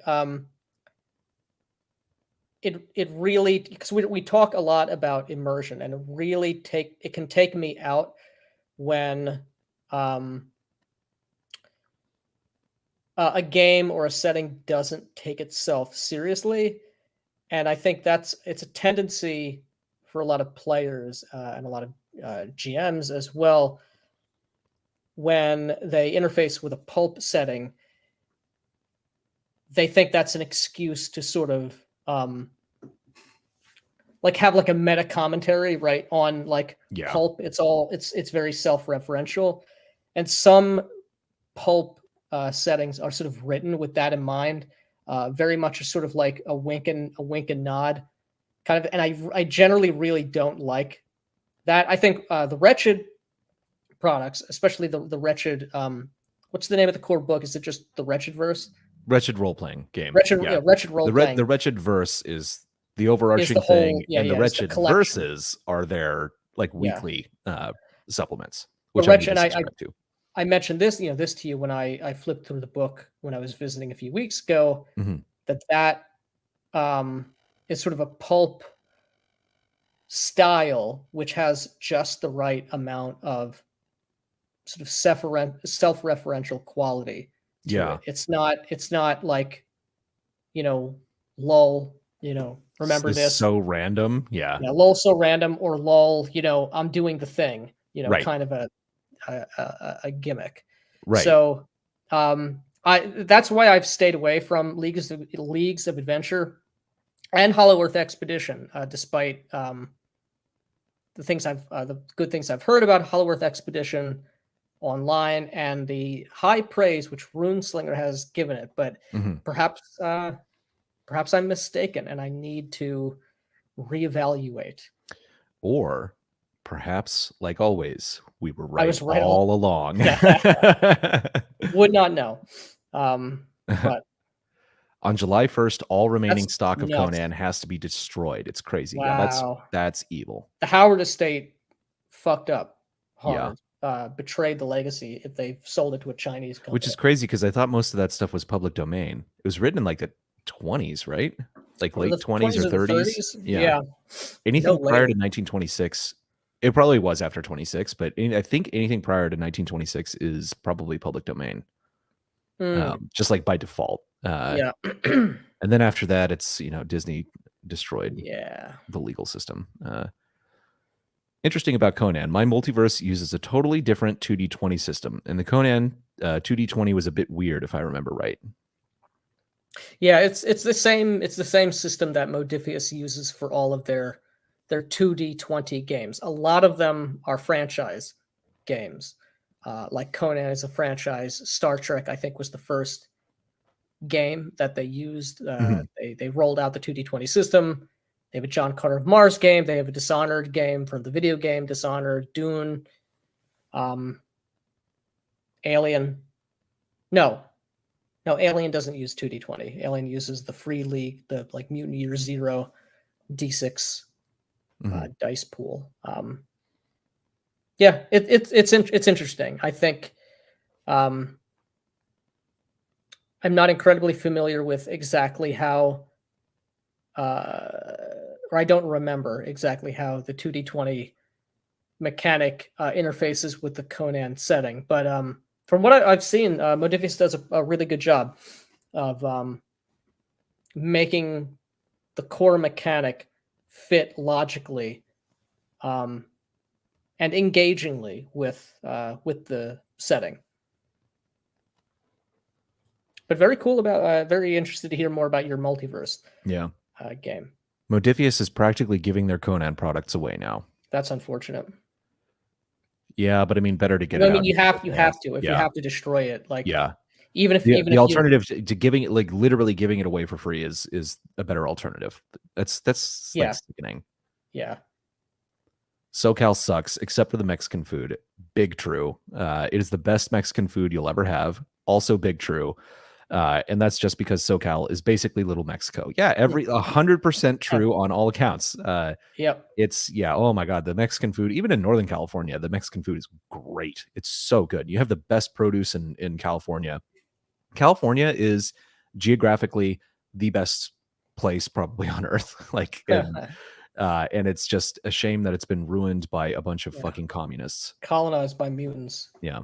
It really, because we talk a lot about immersion, and it can take me out when a game or a setting doesn't take itself seriously. And I think it's a tendency for a lot of players and a lot of GMs as well, when they interface with a pulp setting, they think that's an excuse to sort of like have like a meta commentary, right, on like pulp. It's very self-referential, and some pulp settings are sort of written with that in mind. Very much sort of like a wink and nod kind of, and I generally really don't like that. I think the Wretched products, especially the Wretched, what's the name of the core book? Is it just the Wretched Verse? Wretched role-playing game. Wretched role-playing. The Wretched Verse is the overarching thing, and the Wretched Verses are their like weekly supplements, which I subscribe to. I mentioned this, this to you when I flipped through the book when I was visiting a few weeks ago. That is sort of a pulp style, which has just the right amount of sort of self-referential quality to it. It's not like, lull, remember this so random. Lull so random, or lull, I'm doing the thing, kind of a gimmick. Right. So that's why I've stayed away from Leagues of Adventure and Hollow Earth Expedition, despite the good things I've heard about Hollow Earth Expedition online and the high praise which Runeslinger has given it. But Mhm. perhaps I'm mistaken, and I need to reevaluate. Or perhaps, like always, we were I right was right all. all along. Would not know. But On July 1st, all remaining that's stock of nuts. Conan has to be destroyed. It's crazy. Yeah, Wow. that's evil. The Howard estate fucked up Yeah. hard. Betrayed the legacy if they sold it to a Chinese Which company. is crazy because I thought most of that stuff was public domain. It was written in like the 20s, right? Like Or the late 20s 20s or or the 30s. 30s? Yeah. Yeah. No, Anything prior later. to 1926, it probably was after 26, but I think anything prior to 1926 is probably public domain, Mm, just like by default. yeah. And then after that, it's, Disney destroyed Yeah. the legal system. Interesting about Conan, my multiverse uses a totally different 2D20 system, and the Conan 2D20 was a bit weird, if I remember right. Yeah, it's the same system that Modifius uses for all of their 2D20 games. A lot of them are franchise games. Like Conan is a franchise. Star Trek, I think, was the first game that they used. Mhm. They rolled out the 2D20 system. They have a John Carter of Mars game. They have a Dishonored game from the video game Dishonored, Dune, Alien. No, Alien doesn't use 2D20. Alien uses the free league, the like Mutant Year Zero D6 Mhm. dice pool. Yeah, it's interesting. I think I'm not incredibly familiar with exactly how, or I don't remember exactly how the 2D20 mechanic interfaces with the Conan setting. But from what I've seen, Modifius does a really good job of making the core mechanic fit logically and engagingly with the setting. But very cool about. Very interested to hear more about your multiverse Yeah. game. Modifius is practically giving their Conan products away now. That's unfortunate. Yeah, but I mean, better to get I it mean, out you into have people's hands. to if you Yeah, have to destroy it. Like yeah. even if The you alternative to giving it, like literally giving it away for free, is a better alternative. That's like yeah sickening. yeah SoCal sucks, except for the Mexican food. Big true. It is the best Mexican food you'll ever have. Also big true. And that's just because SoCal is basically little Mexico. Yeah, 100% true on all accounts. yep Oh my God, the Mexican food, even in Northern California, the Mexican food is great. It's so good. You have the best produce in California. California is geographically the best place probably on earth. And it's just a shame that it's been ruined by a bunch of yeah fucking communists. colonized by mutants. Yeah.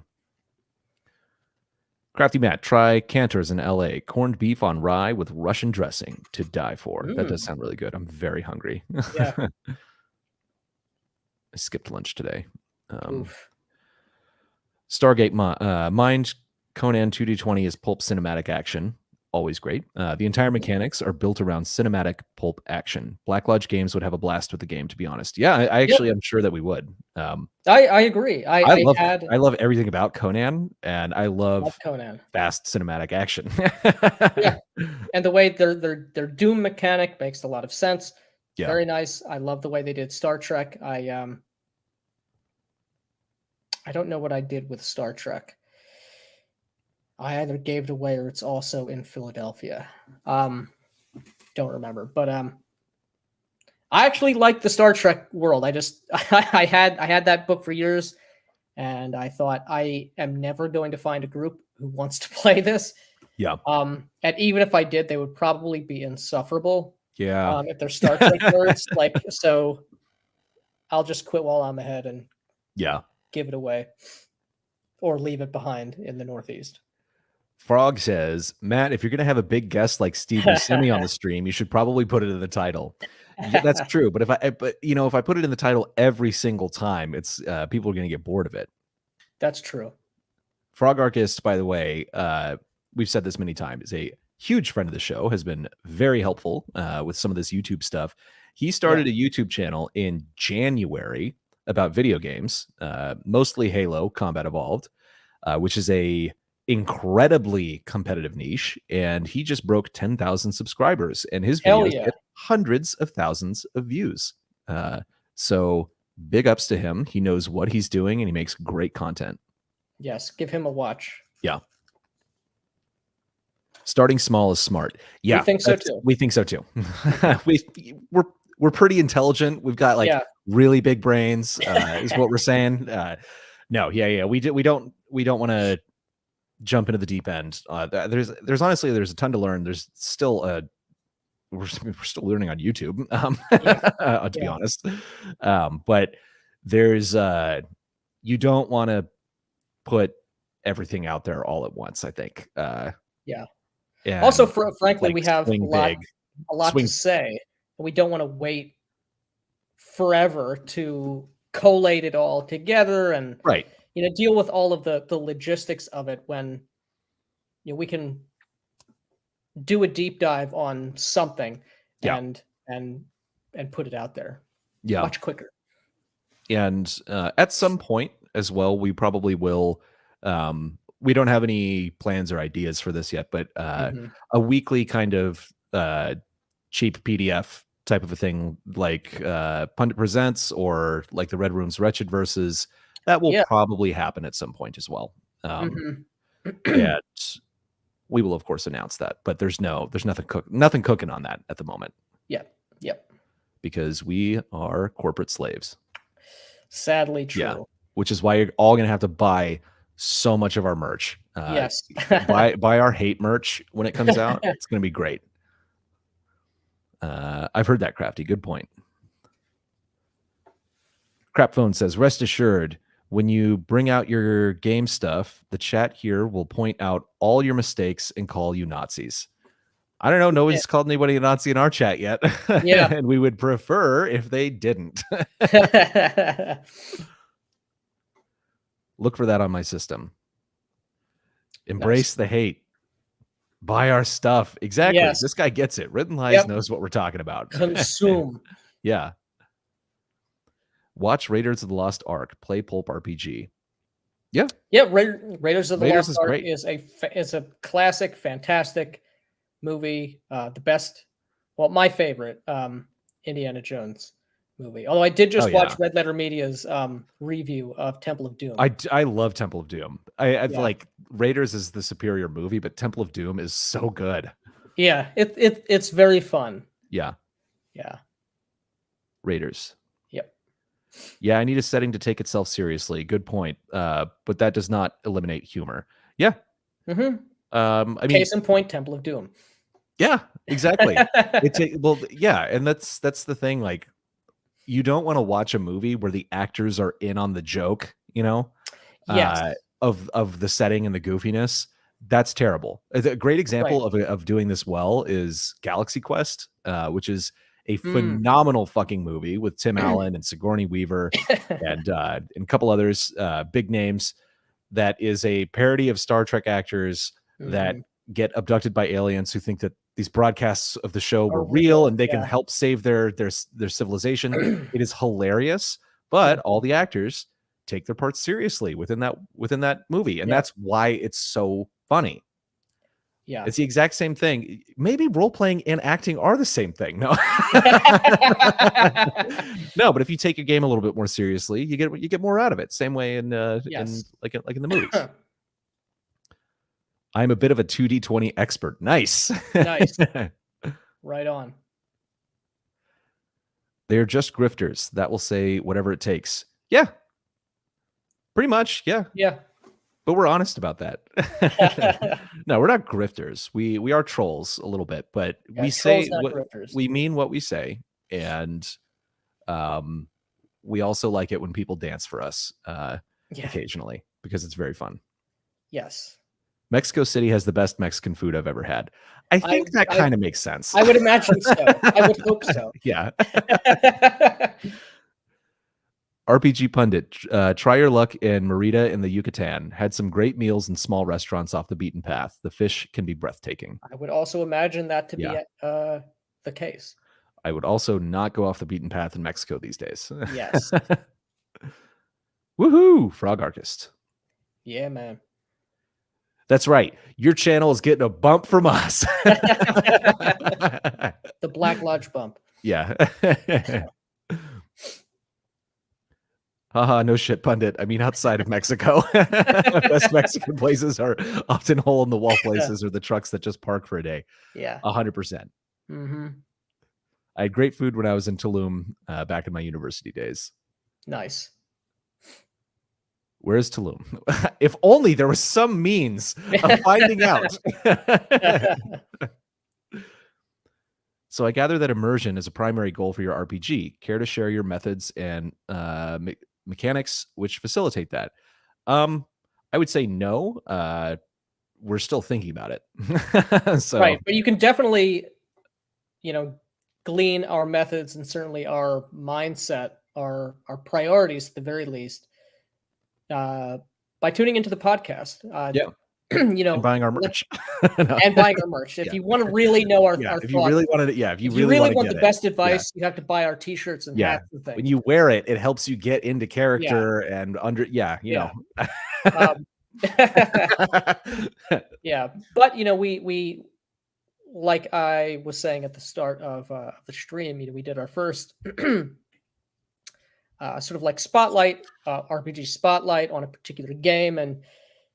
Crafty Matt, try Cantor's in LA. Corned beef on rye with Russian dressing to die for. That does sound really good. I'm very hungry. Yeah. I skipped lunch today. Oof. Stargate Mind Conan 2D20 is pulp cinematic action. Always great. The entire mechanics are built around cinematic pulp action. Black Lodge Games would have a blast with the game, to be honest. Yeah, I actually am sure that we would. I agree. I love everything about Conan, and I Love love Conan. fast cinematic action. Yeah, and the way their Doom mechanic makes a lot of sense. Yeah. Very nice. I love the way they did Star Trek. I don't know what I did with Star Trek. I either gave it away or it's also in Philadelphia. Don't remember, but I actually like the Star Trek world. I just I had that book for years, and I thought I am never going to find a group who wants to play this. Yeah. And even if I did, they would probably be insufferable. Yeah. If they're Star Trek nerds, so I'll just quit while I'm ahead and Yeah. give it away, or leave it behind in the Northeast. Frog says, Matt, if you're going to have a big guest like Steve Buscemi on the stream, you should probably put it in the title. Yeah, that's true. But if I put it in the title every single time, it's people are going to get bored of it. That's true. Frog Archist, by the way, we've said this many times, is a huge friend of the show, has been very helpful with some of this YouTube stuff. He started a YouTube channel in January about video games, mostly Halo Combat Evolved, which is a incredibly competitive niche, and he just broke 10,000 subscribers, and his videos get hundreds of thousands of views. So big ups to him. He knows what he's doing, and he makes great content. Yes, give him a watch. Yeah. Starting small is smart. Yeah, we think so too. We think so too. we're pretty intelligent. We've got like really big brains, is what we're saying. No, we don't want to jump into the deep end. There's honestly a ton to learn. There's still we're still learning on YouTube, to be honest. But there's you don't want to put everything out there all at once, I think. And also, frankly, we have a lot to say, and we don't want to wait forever to collate it all together and deal with all of the logistics of it when we can do a deep dive on something and put it out there much quicker. And at some point as well, we probably will. We don't have any plans or ideas for this yet, but a weekly kind of cheap PDF type of a thing, like Pundit Presents or like the Red Room's Wretched Verses, that will probably happen at some point as well. And we will of course announce that, but there's nothing cooking on that at the moment. Because we are corporate slaves. Sadly true. Which is why you're all going to have to buy so much of our merch. buy our hate merch when it comes out. It's going to be great. I've heard that, Crafty. Good point. Crapphone says, rest assured, when you bring out your game stuff, the chat here will point out all your mistakes and call you Nazis. I don't know. Nobody's called anybody a Nazi in our chat yet. And we would prefer if they didn't. Look for that on my system. Embrace the hate. Buy our stuff. Exactly. This guy gets it. Written Lies knows what we're talking about. Consume. Watch Raiders of the Lost Ark. Play Pulp RPG. Raiders of the Lost Ark is a classic, fantastic movie. The best, my favorite Indiana Jones movie. Although I did just watch Red Letter Media's review of Temple of Doom. I love Temple of Doom. I like Raiders is the superior movie, but Temple of Doom is so good. It's very fun. Raiders. I need a setting to take itself seriously. Good point. But that does not eliminate humor. I mean, case in point, Temple of Doom. Yeah, exactly. And that's the thing. Like, you don't want to watch a movie where the actors are in on the joke, of the setting and the goofiness. That's terrible. A great example of doing this well is Galaxy Quest, which is a phenomenal fucking movie with Tim Allen and Sigourney Weaver and a couple others, big names. That is a parody of Star Trek actors that get abducted by aliens who think that these broadcasts of the show were real and they can help save their civilization. It is hilarious, but all the actors take their parts seriously within that movie, and that's why it's so funny. It's the exact same thing. Maybe role playing and acting are the same thing. No, no. But if you take your game a little bit more seriously, you get more out of it. Same way in like in the movies. I'm a bit of a 2D20 expert. Nice. Right on. They're just grifters that will say whatever it takes. Yeah. Pretty much. Yeah. But we're honest about that. No, we're not grifters. We are trolls a little bit, but we say we mean what we say, and we also like it when people dance for us occasionally because it's very fun. Yes. Mexico City has the best Mexican food I've ever had. I think that kind of makes sense. I would imagine so. I would hope so. Yeah. RPG Pundit, try your luck in Merida in the Yucatan. Had some great meals and small restaurants off the beaten path. The fish can be breathtaking. I would also imagine that to Yeah. be the case. I would also not go off the beaten path in Mexico these days. Yes. Woohoo! Frog Artist. Yeah, man. That's right. Your channel is getting a bump from us. The Black Lodge bump. Yeah. Haha, no shit, pundit. I mean, outside of Mexico, best Mexican places are often hole-in-the-wall places or the trucks that just park for a day. Yeah. 100%. Mm-hmm. I had great food when I was in Tulum back in my university days. Nice. Where's Tulum? If only there was some means of finding out. So I gather that immersion is a primary goal for your RPG. Care to share your methods and mechanics which facilitate that? I would say no. We're still thinking about it. So right, but you can definitely, glean our methods and certainly our mindset, our priorities at the very least, by tuning into the podcast. Yeah. And buying our merch. No. And buying our merch. If you want to really know our if thoughts, you really wanted it, if you really want the best advice, you have to buy our t-shirts and hats and things. When you wear it, it helps you get into character and know. Yeah, but we like I was saying at the start of the stream, we did our first sort of like spotlight, RPG spotlight on a particular game, and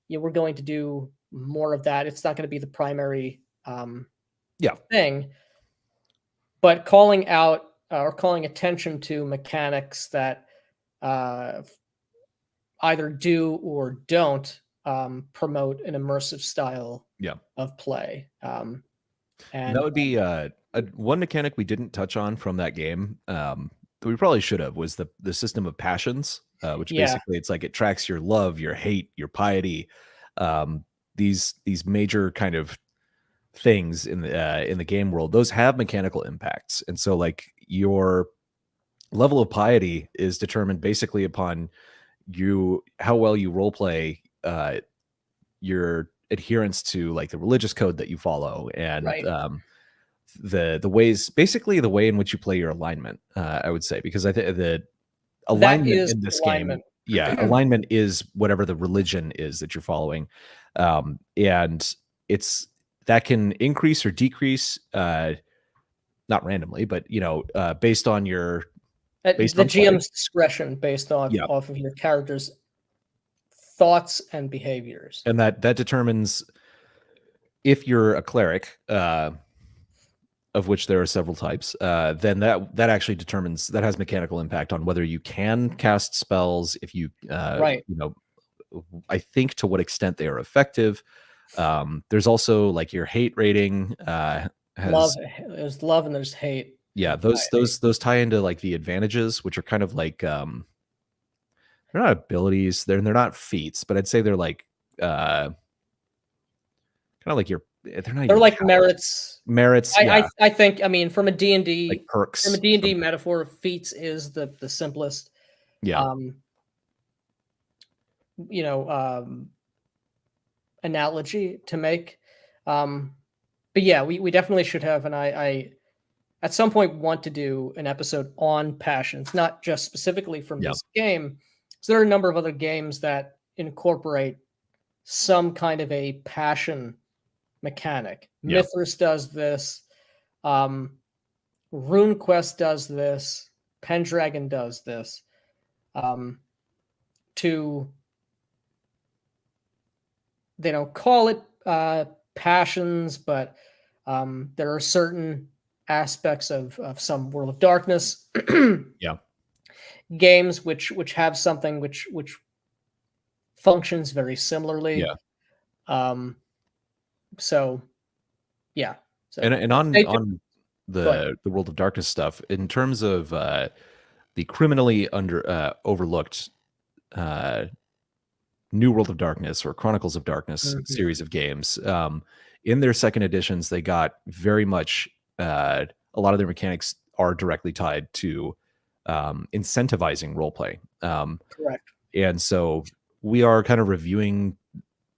we're going to do more of that. It's not going to be the primary thing, but calling out or calling attention to mechanics that either do or don't promote an immersive style of play. And that would be one mechanic we didn't touch on from that game. We probably should have was the system of passions, which basically it's like it tracks your love, your hate, your piety, these major kind of things in the game world. Those have mechanical impacts, and so like your level of piety is determined basically upon how well you role play, your adherence to like the religious code that you follow, and the ways, basically the way in which you play your alignment, I would say, because I think the alignment in this game, alignment is whatever the religion is that you're following, and it's that can increase or decrease, not randomly, but based on your the GM's discretion, based on off of your character's thoughts and behaviors, and that determines if you're a cleric, of which there are several types, then that actually determines, that has mechanical impact on whether you can cast spells, if you I think to what extent they are effective. There's also like your hate rating, there's love and there's hate. Yeah, those tie into like the advantages, which are kind of like they're not abilities, they're not feats, but I'd say they're like kind of like they're like merits. I think, I mean, from a D&D like perks, from a D&D metaphor, feats is the simplest analogy to make. But yeah, we definitely should have, and I at some point want to do an episode on passions, not just specifically from this game. So there are a number of other games that incorporate some kind of a passion mechanic. Mythras does this. RuneQuest does this. Pendragon does this. They don't call it passions, but there are certain aspects of some World of Darkness games which have something which functions very similarly. So and on the World of Darkness stuff, in terms of the criminally overlooked New World of Darkness or Chronicles of Darkness series of games, in their second editions, they got very much a lot of their mechanics are directly tied to incentivizing roleplay. Correct. And so we are kind of reviewing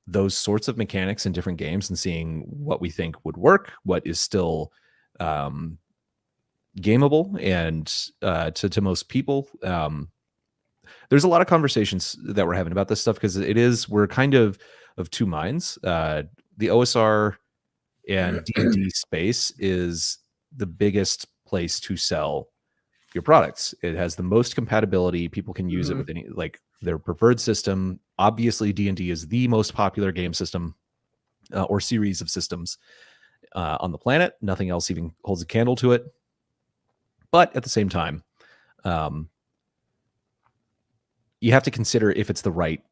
those sorts of mechanics in different games and seeing what we think would work, what is still gameable and to most people. There's a lot of conversations that we're having about this stuff because we're kind of two minds. The OSR and D&D space is the biggest place to sell your products. It has the most compatibility. People can use it with any, like, their preferred system. Obviously, D&D is the most popular game system or series of systems on the planet. Nothing else even holds a candle to it. But at the same time, you have to consider if it's the right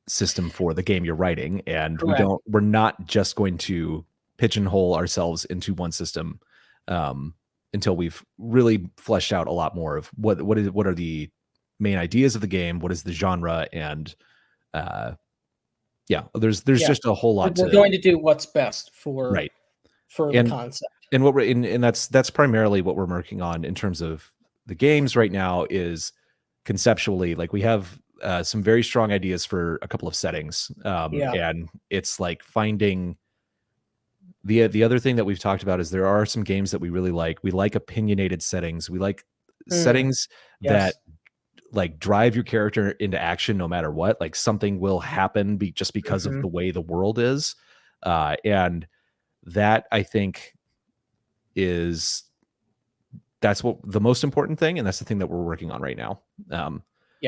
system for the game you're writing. And we're not just going to pigeonhole ourselves into one system until we've really fleshed out a lot more of what are the main ideas of the game, what is the genre, and there's just a whole lot. We're going to do what's best for the concept, and that's primarily what we're working on in terms of the games right now. Is conceptually, like, we have some very strong ideas for a couple of settings, and it's like finding. The other thing that we've talked about is there are some games that we really like. We like opinionated settings. We like settings that like drive your character into action no matter what. Like, something will happen just because of the way the world is. And that, I think, that's what the most important thing. And that's the thing that we're working on right now.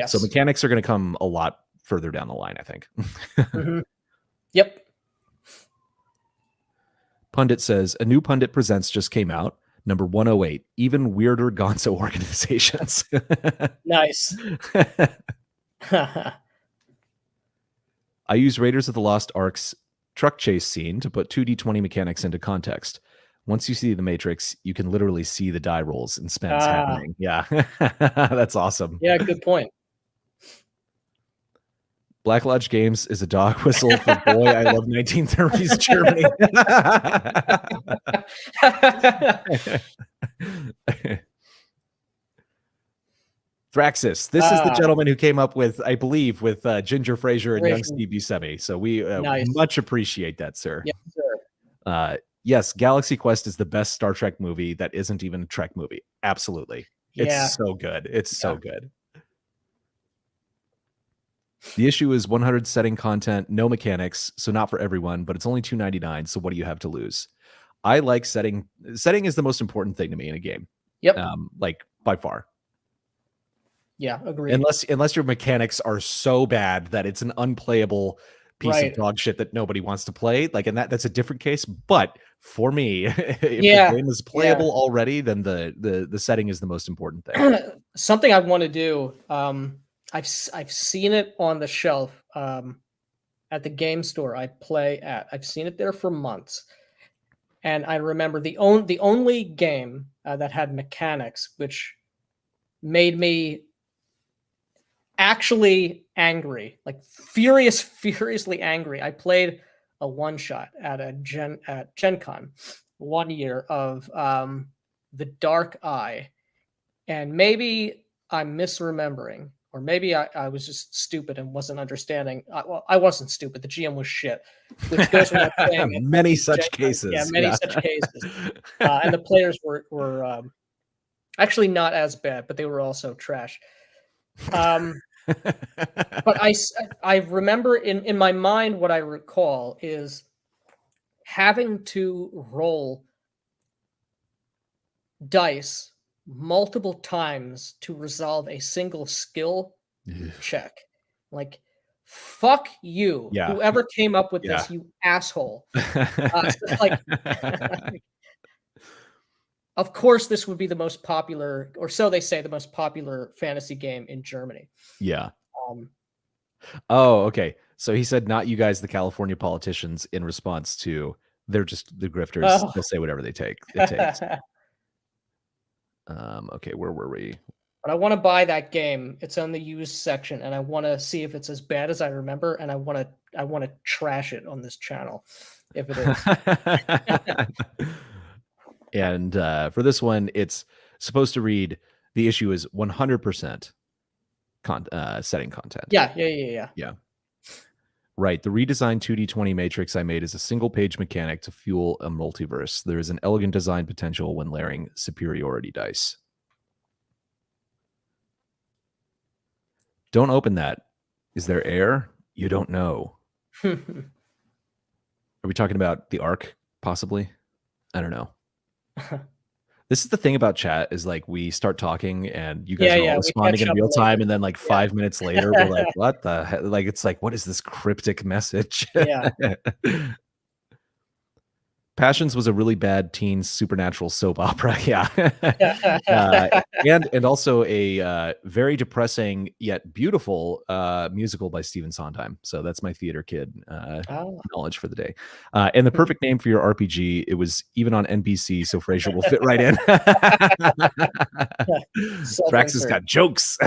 So mechanics are going to come a lot further down the line, I think. Yep. Pundit says, a new Pundit Presents just came out. Number 108, even weirder Gonzo organizations. Nice. I use Raiders of the Lost Ark's truck chase scene to put 2D20 mechanics into context. Once you see the Matrix, you can literally see the die rolls and spins happening. Yeah, that's awesome. Yeah, good point. Black Lodge Games is a dog whistle for boy, I love 1930s Germany. Thraxis. This is the gentleman who came up with, I believe, with Ginger Fraser and young Steve Buscemi. So we much appreciate that, sir. Yes, sir. Yes, Galaxy Quest is the best Star Trek movie that isn't even a Trek movie. Absolutely. It's so good. It's so good. The issue is 100 setting content, no mechanics, so not for everyone, but it's only $2.99, so what do you have to lose? I like setting. Setting is the most important thing to me in a game. Yep. Like, by far. Yeah, agreed. Unless your mechanics are so bad that it's an unplayable piece of dog shit that nobody wants to play. Like, and that's a different case. But for me, if the game is playable already, then the setting is the most important thing. Something I want to do. I've seen it on the shelf at the game store I play at. I've seen it there for months, and I remember the only game that had mechanics which made me actually angry, like furiously angry. I played a one shot at Gen Con one year of The Dark Eye, and maybe I'm misremembering. Or maybe I was just stupid and wasn't understanding. Well, I wasn't stupid. The GM was shit, which goes without saying. Many such cases. Yeah, many such cases. And the players were actually not as bad, but they were also trash. But I remember in my mind, what I recall is having to roll dice multiple times to resolve a single skill check. Like, fuck you, whoever came up with this, you asshole. Like, of course, this would be the most popular, or so they say, the most popular fantasy game in Germany. Yeah. Oh, okay. So he said, not you guys, the California politicians, in response to they're just the grifters. Oh. They'll say whatever it takes. Okay, where were we? But I want to buy that game. It's on the used section, and I want to see if it's as bad as I remember, and I want to trash it on this channel if it is. And for this one, it's supposed to read, The issue is 100% setting content. Yeah. Right. The redesigned 2D20 matrix I made is a single-page mechanic to fuel a multiverse. There is an elegant design potential when layering superiority dice. Don't open that. Is there air? You don't know. Are we talking about the Ark, possibly? I don't know. This is the thing about chat is like we start talking and you guys are all responding in real time, and then like 5 minutes later we're like, what the heck? Like it's like, what is this cryptic message? Yeah. Passions was a really bad teen supernatural soap opera. Yeah. And also a very depressing yet beautiful musical by Stephen Sondheim. So that's my theater kid knowledge for the day. And the perfect name for your RPG. It was even on NBC, so Frasier will fit right in. Drax has got jokes.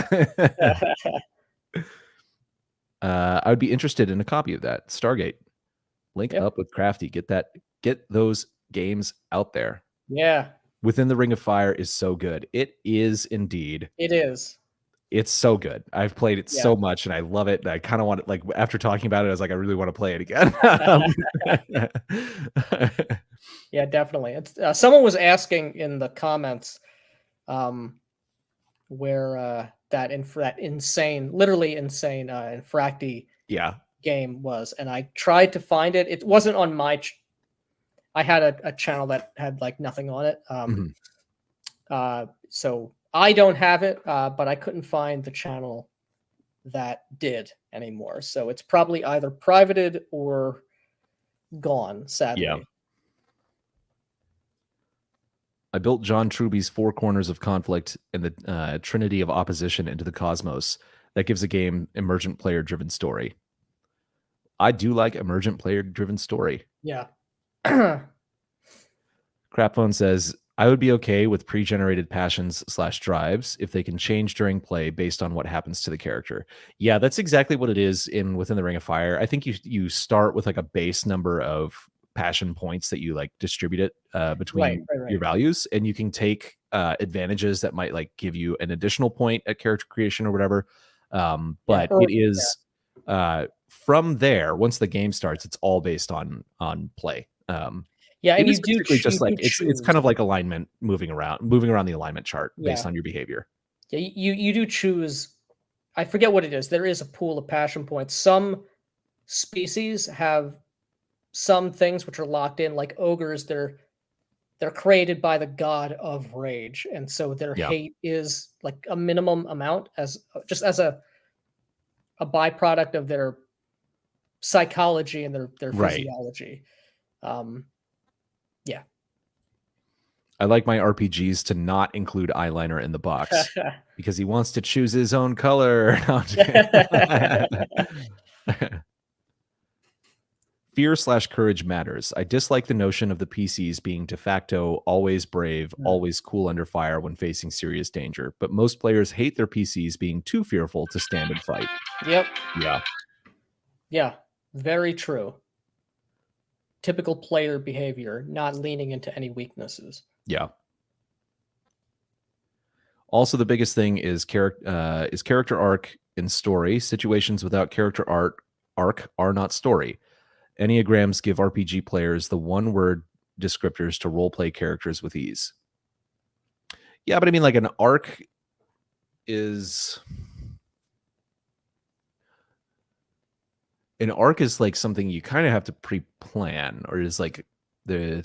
I would be interested in a copy of that. Stargate. Link up with Crafty. Get those games out there. Yeah. Within the Ring of Fire is so good. It is indeed. It is. It's so good. I've played it so much and I love it. And I kind of want it, like after talking about it, I was like, I really want to play it again. Yeah, definitely. It's someone was asking in the comments where that insane, literally insane Infracty game was, and I tried to find it. It wasn't on my I had a channel that had like nothing on it. So I don't have it, but I couldn't find the channel that did anymore. So it's probably either privated or gone, sadly. Yeah. I built John Truby's Four Corners of Conflict and the Trinity of Opposition into the cosmos. That gives a game emergent player-driven story. I do like emergent player-driven story. Yeah. Crapphone says, I would be okay with pre-generated passions/drives if they can change during play based on what happens to the character. Yeah, that's exactly what it is within the Ring of Fire. I think you start with like a base number of passion points that you like distribute it between your values, and you can take advantages that might like give you an additional point at character creation or whatever. But it is from there, once the game starts, it's all based on play. Yeah, and you do just like it's kind of like alignment, moving around the alignment chart based on your behavior. Yeah, you do choose. I forget what it is. There is a pool of passion points. Some species have some things which are locked in, like ogres. They're created by the god of rage, and so their hate is like a minimum amount as a byproduct of their psychology and their physiology. Yeah. I like my RPGs to not include eyeliner in the box because he wants to choose his own color. Fear/courage matters. I dislike the notion of the PCs being de facto always brave, always cool under fire when facing serious danger. But most players hate their PCs being too fearful to stand and fight. Yep. Yeah. Yeah. Very true. Typical player behavior, not leaning into any weaknesses. Yeah. Also, the biggest thing is character arc in story. Situations without character arc are not story. Enneagrams give RPG players the one-word descriptors to roleplay characters with ease. Yeah, but I mean, like an arc is... An arc is like something you kind of have to pre-plan, or is like I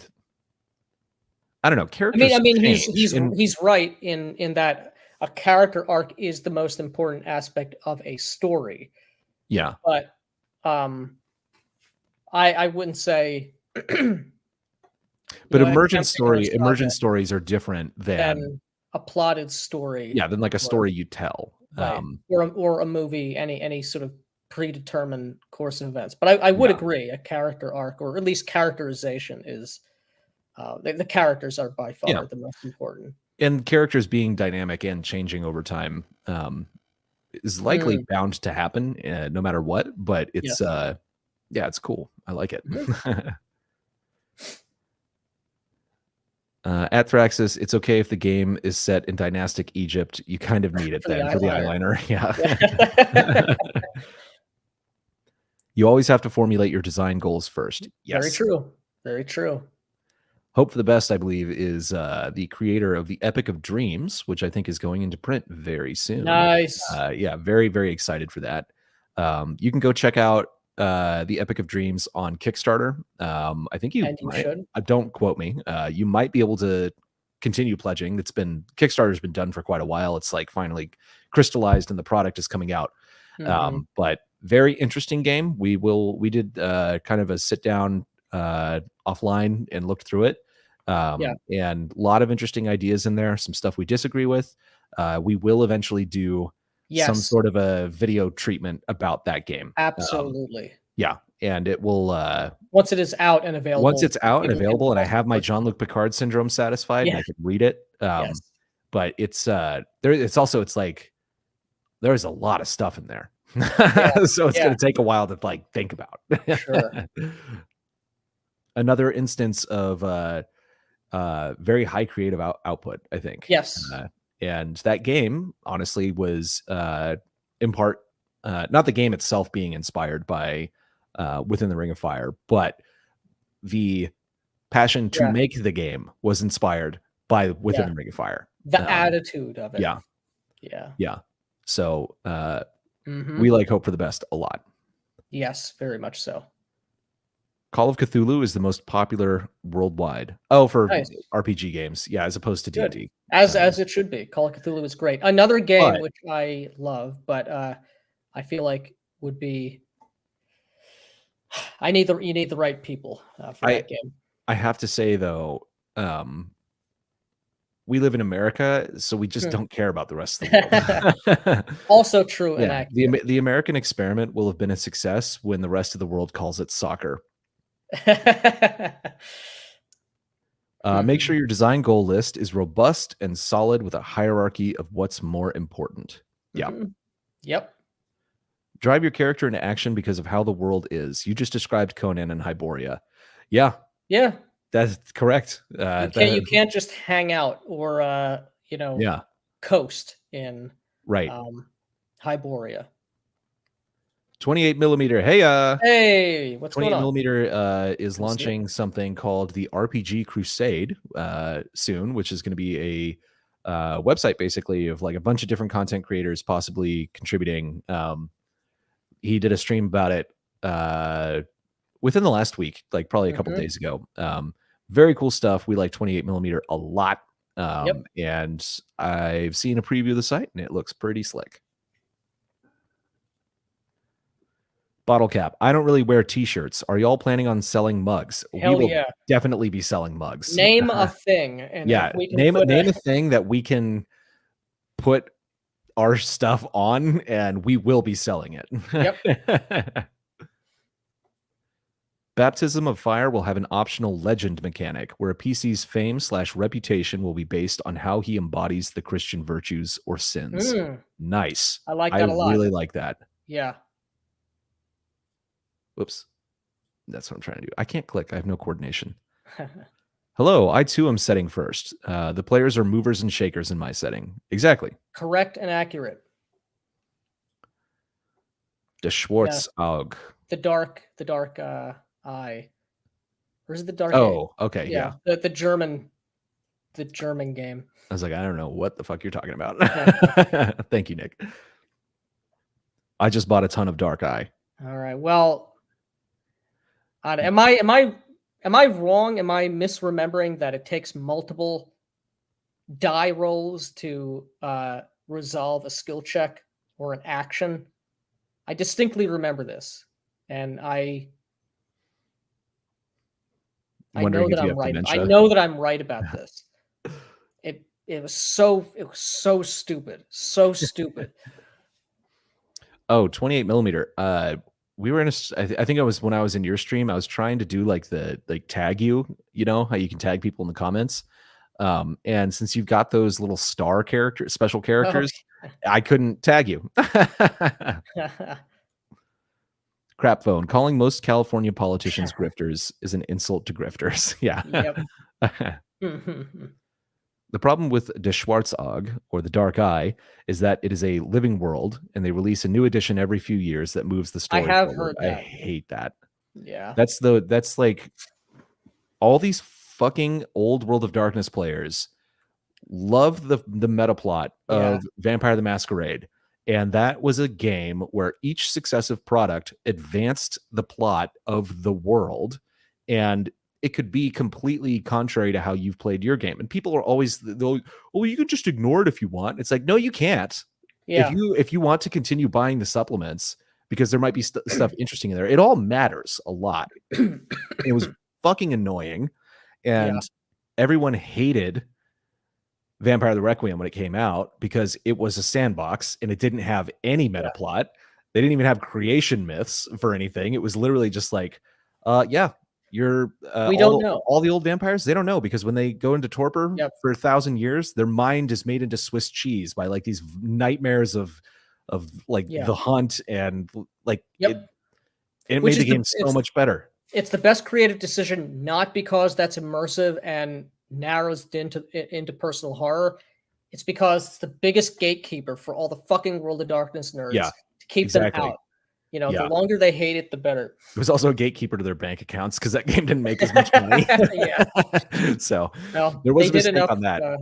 don't know. Characters. I mean, he's right in that a character arc is the most important aspect of a story. Yeah, but I wouldn't say. But emergent stories are different than a plotted story. Yeah, than like a story you tell, right. Or a movie, any sort of predetermined course of events. But I would agree, a character arc, or at least characterization, is the characters are by far the most important. And characters being dynamic and changing over time is likely bound to happen no matter what. But it's it's cool. I like it. At Thraxis, it's okay if the game is set in dynastic Egypt. You kind of need it For the then for the eyeliner. eyeliner. Yeah. Yeah. You always have to formulate your design goals first. Very Yes. true. Very true. Hope for the Best, I believe, is the creator of the Epic of Dreams, which I think is going into print very soon. Nice. Yeah, very, very excited for that. You can go check out the Epic of Dreams on Kickstarter. I think you And you might. should. Don't quote me. You might be able to continue pledging. Kickstarter's been done for quite a while. It's like finally crystallized and the product is coming out. But very interesting game. We did kind of a sit down offline and looked through it. And a lot of interesting ideas in there, some stuff we disagree with. We will eventually do some sort of a video treatment about that game. Absolutely. Yeah. And it will once it is out and available. Once it's out and available, and I have my Jean-Luc Picard syndrome satisfied, and I can read it. But it's it's like there's a lot of stuff in there. So it's gonna take a while to like think about. Sure. Another instance of very high creative output, I think. Yes. And that game, honestly, was in part not the game itself being inspired by Within the Ring of Fire, but the passion to make the game was inspired by Within the Ring of Fire. The attitude of it. Yeah. Yeah. Yeah. So we like Hope for the Best a lot. Yes, very much so. Call of Cthulhu is the most popular worldwide. Oh, for RPG games. Yeah, as opposed to D&D. As it should be. Call of Cthulhu is great. Another game which I love, but I feel like would be you need the right people for that game. I have to say though, we live in America, so we just don't care about the rest of the world. Also true and accurate. The American experiment will have been a success when the rest of the world calls it soccer. Make sure your design goal list is robust and solid with a hierarchy of what's more important. Yeah. Yep. Drive your character into action because of how the world is. You just described Conan and Hyboria. Yeah. Yeah. That's correct. You can't just hang out or coast in Hyboria. 28 millimeter. Hey, what's going on? 28 millimeter is launching something called the RPG Crusade soon, which is going to be a website basically of like a bunch of different content creators possibly contributing. He did a stream about it within the last week, like probably a couple of days ago. Very cool stuff. We like 28 millimeter a lot. And I've seen a preview of the site and it looks pretty slick. Bottle Cap. I don't really wear t-shirts. Are y'all planning on selling mugs? Hell we will definitely be selling mugs. Name a thing. And name a thing that we can put our stuff on and we will be selling it. Yep. Baptism of Fire will have an optional legend mechanic where a PC's fame/reputation will be based on how he embodies the Christian virtues or sins. Nice. I like that a lot. I really like that. Yeah. Whoops. That's what I'm trying to do. I can't click. I have no coordination. Hello. I too am setting first. The players are movers and shakers in my setting. Exactly. Correct and accurate. The Schwarz Aug. The dark eye. Or is it the dark? Oh, okay. Yeah. The German game. I was like, I don't know what the fuck you're talking about. Thank you, Nick. I just bought a ton of Dark Eye. All right. Well, am I wrong? Am I misremembering that it takes multiple die rolls to resolve a skill check or an action? I distinctly remember this, and I know that I'm right. I know that I'm right about this. It was so stupid. So stupid. Oh, 28 millimeter. We were in I think it was when I was in your stream, I was trying to do like tag you know, how you can tag people in the comments. And since you've got those little special characters, I couldn't tag you. Crap phone. Calling most California politicians grifters is an insult to grifters. Yeah. Yep. Mhm. The problem with De Schwarzauge, or the Dark Eye, is that it is a living world, and they release a new edition every few years that moves the I story have forward. heard I that. hate that. Yeah. That's like all these fucking old World of Darkness players love the meta plot Yeah. of Vampire the Masquerade. And that was a game where each successive product advanced the plot of the world, and it could be completely contrary to how you've played your game. And people are always they'll, oh, you can just ignore it if you want. It's like, no, you can't. Yeah. If you want to continue buying the supplements because there might be stuff interesting in there, it all matters a lot. It was fucking annoying, Yeah. and everyone hated Vampire the Requiem when it came out because it was a sandbox and it didn't have any meta Yeah. plot. They didn't even have creation myths for anything. It was literally just like, yeah, you're We don't know. all the old vampires. They don't know because when they go into torpor Yep. for 1,000 years, their mind is made into Swiss cheese by like these nightmares of like Yeah. the hunt and like Yep. it Which made the is game so much better. it's the best creative decision, not because that's immersive and narrows it into personal horror. It's because it's the biggest gatekeeper for all the fucking World of Darkness nerds Yeah, to keep them exactly. out. You know, the Yeah. longer they hate it, the better. It was also a gatekeeper to their bank accounts because that game didn't make as much money. Yeah. So Well, there they was a did mistake enough. on that.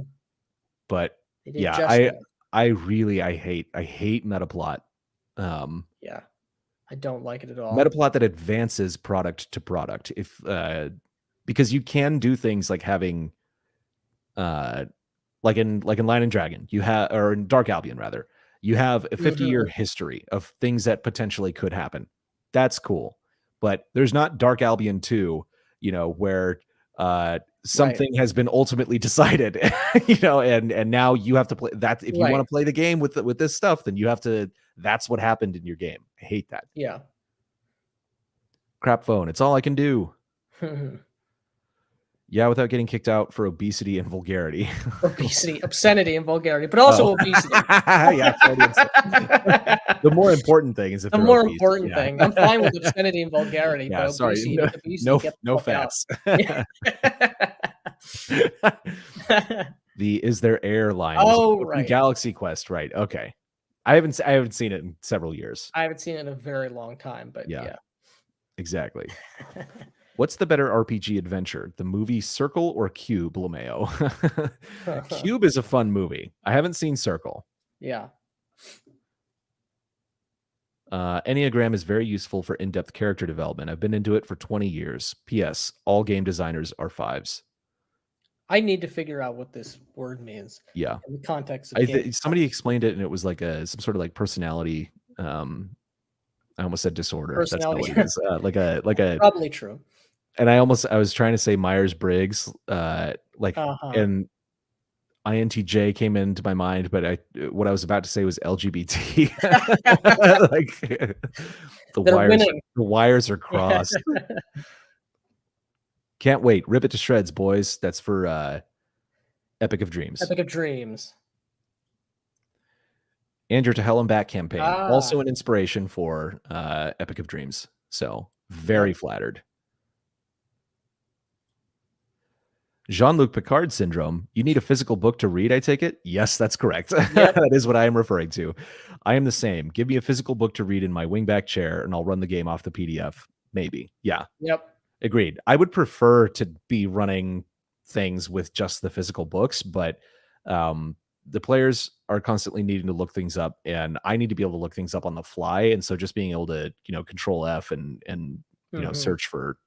But They did yeah, just enough. I hate meta plot. Yeah. I don't like it at all. Meta plot that advances product to product. If because you can do things like having like in Lion and Dragon, you have, or in Dark Albion rather, you have a 50-year history of things that potentially could happen. That's cool. But there's not Dark Albion 2, where something has been ultimately decided, and now you have to play that. If you want to play the game with this stuff, then you have to, that's what happened in your game. I hate that. Yeah. Crap phone. It's all I can do. Yeah, without getting kicked out for obesity and vulgarity. Obesity, obscenity, and vulgarity, but also obesity. Yeah, the more important thing is if the they're more obese. important thing. I'm fine with obscenity and vulgarity, Yeah, but sorry, obesity, no fats. out. The Is There Air line? Oh, right. Galaxy Quest, right? Okay, I haven't seen it in several years. I haven't seen it in a very long time, but yeah. Exactly. What's the better RPG adventure, the movie Circle or Cube, LeMayo? Cube is a fun movie. I haven't seen Circle. Yeah. Enneagram is very useful for in-depth character development. I've been into it for 20 years. P.S. All game designers are 5s. I need to figure out what this word means. Yeah. In the context of somebody explained it, and it was like some sort of like personality. I almost said disorder. Personality. That's not what it is. Like a probably true. And I was trying to say Myers-Briggs, and INTJ came into my mind, but what I was about to say was LGBT. Like the wires are crossed. Can't wait. Rip it to shreds, boys. That's for Epic of Dreams. Epic of Dreams. And your To Hell and Back campaign. Also an inspiration for Epic of Dreams. So very flattered. Jean-Luc Picard syndrome. You need a physical book to read, I take it? Yes, that's correct. Yep. That is what I am referring to. I am the same. Give me a physical book to read in my wingback chair, and I'll run the game off the PDF. Maybe. Yeah. Yep. Agreed. I would prefer to be running things with just the physical books, but the players are constantly needing to look things up, and I need to be able to look things up on the fly. And so just being able to, Control F and search for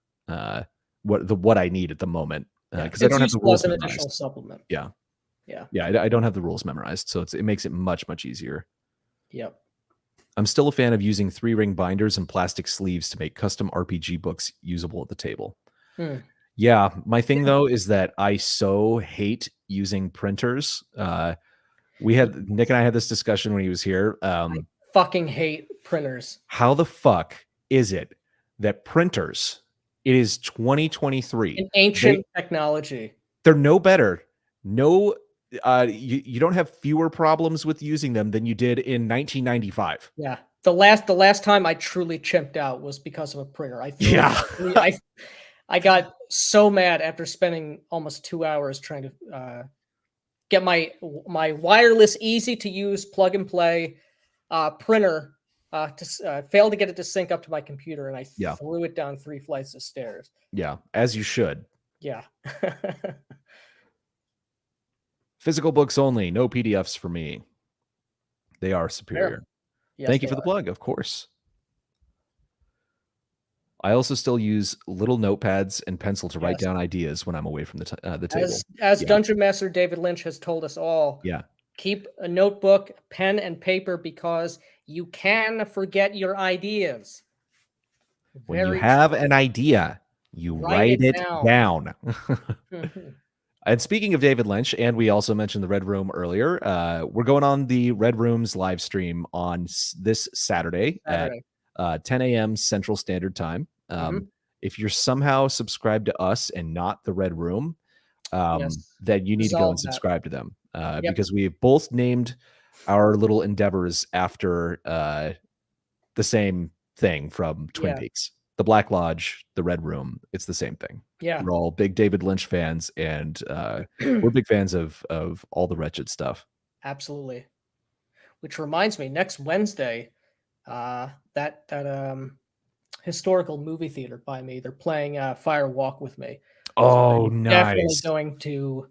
what I need at the moment. Because I don't have the rules memorized. Additional supplement. Yeah. I don't have the rules memorized, so it makes it much easier. Yep. I'm still a fan of using 3-ring binders and plastic sleeves to make custom RPG books usable at the table. Yeah, my thing though is that I so hate using printers. Nick and I had this discussion when he was here. I fucking hate printers. How the fuck is it that printers? It is 2023. An ancient technology. They're no better. No, you don't have fewer problems with using them than you did in 1995. Yeah. The last time I truly chimped out was because of a printer. I got so mad after spending almost 2 hours trying to get my wireless, easy to use plug and play printer failed to get it to sync up to my computer, and I threw it down 3 flights of stairs. Yeah, as you should. Yeah. Physical books only, no PDFs for me. They are superior. Yes, Thank you for the plug, of course. I also still use little notepads and pencil to write down ideas when I'm away from the table. As Dungeon Master David Lynch has told us all, keep a notebook, pen, and paper because you can forget your ideas. When you have an idea, you write it down. And speaking of David Lynch, and we also mentioned the Red Room earlier, we're going on the Red Room's live stream on this Saturday. At 10 a.m. Central Standard Time. If you're somehow subscribed to us and not the Red Room, then you need to go and subscribe to them because we've both named our little endeavors after the same thing from Twin Peaks. The Black Lodge, the Red Room, it's the same thing. Yeah. We're all big David Lynch fans, and we're big fans of all the Wretched stuff. Absolutely. Which reminds me, next Wednesday, that historical movie theater by me, they're playing Fire Walk with Me. Oh, so nice. Definitely going to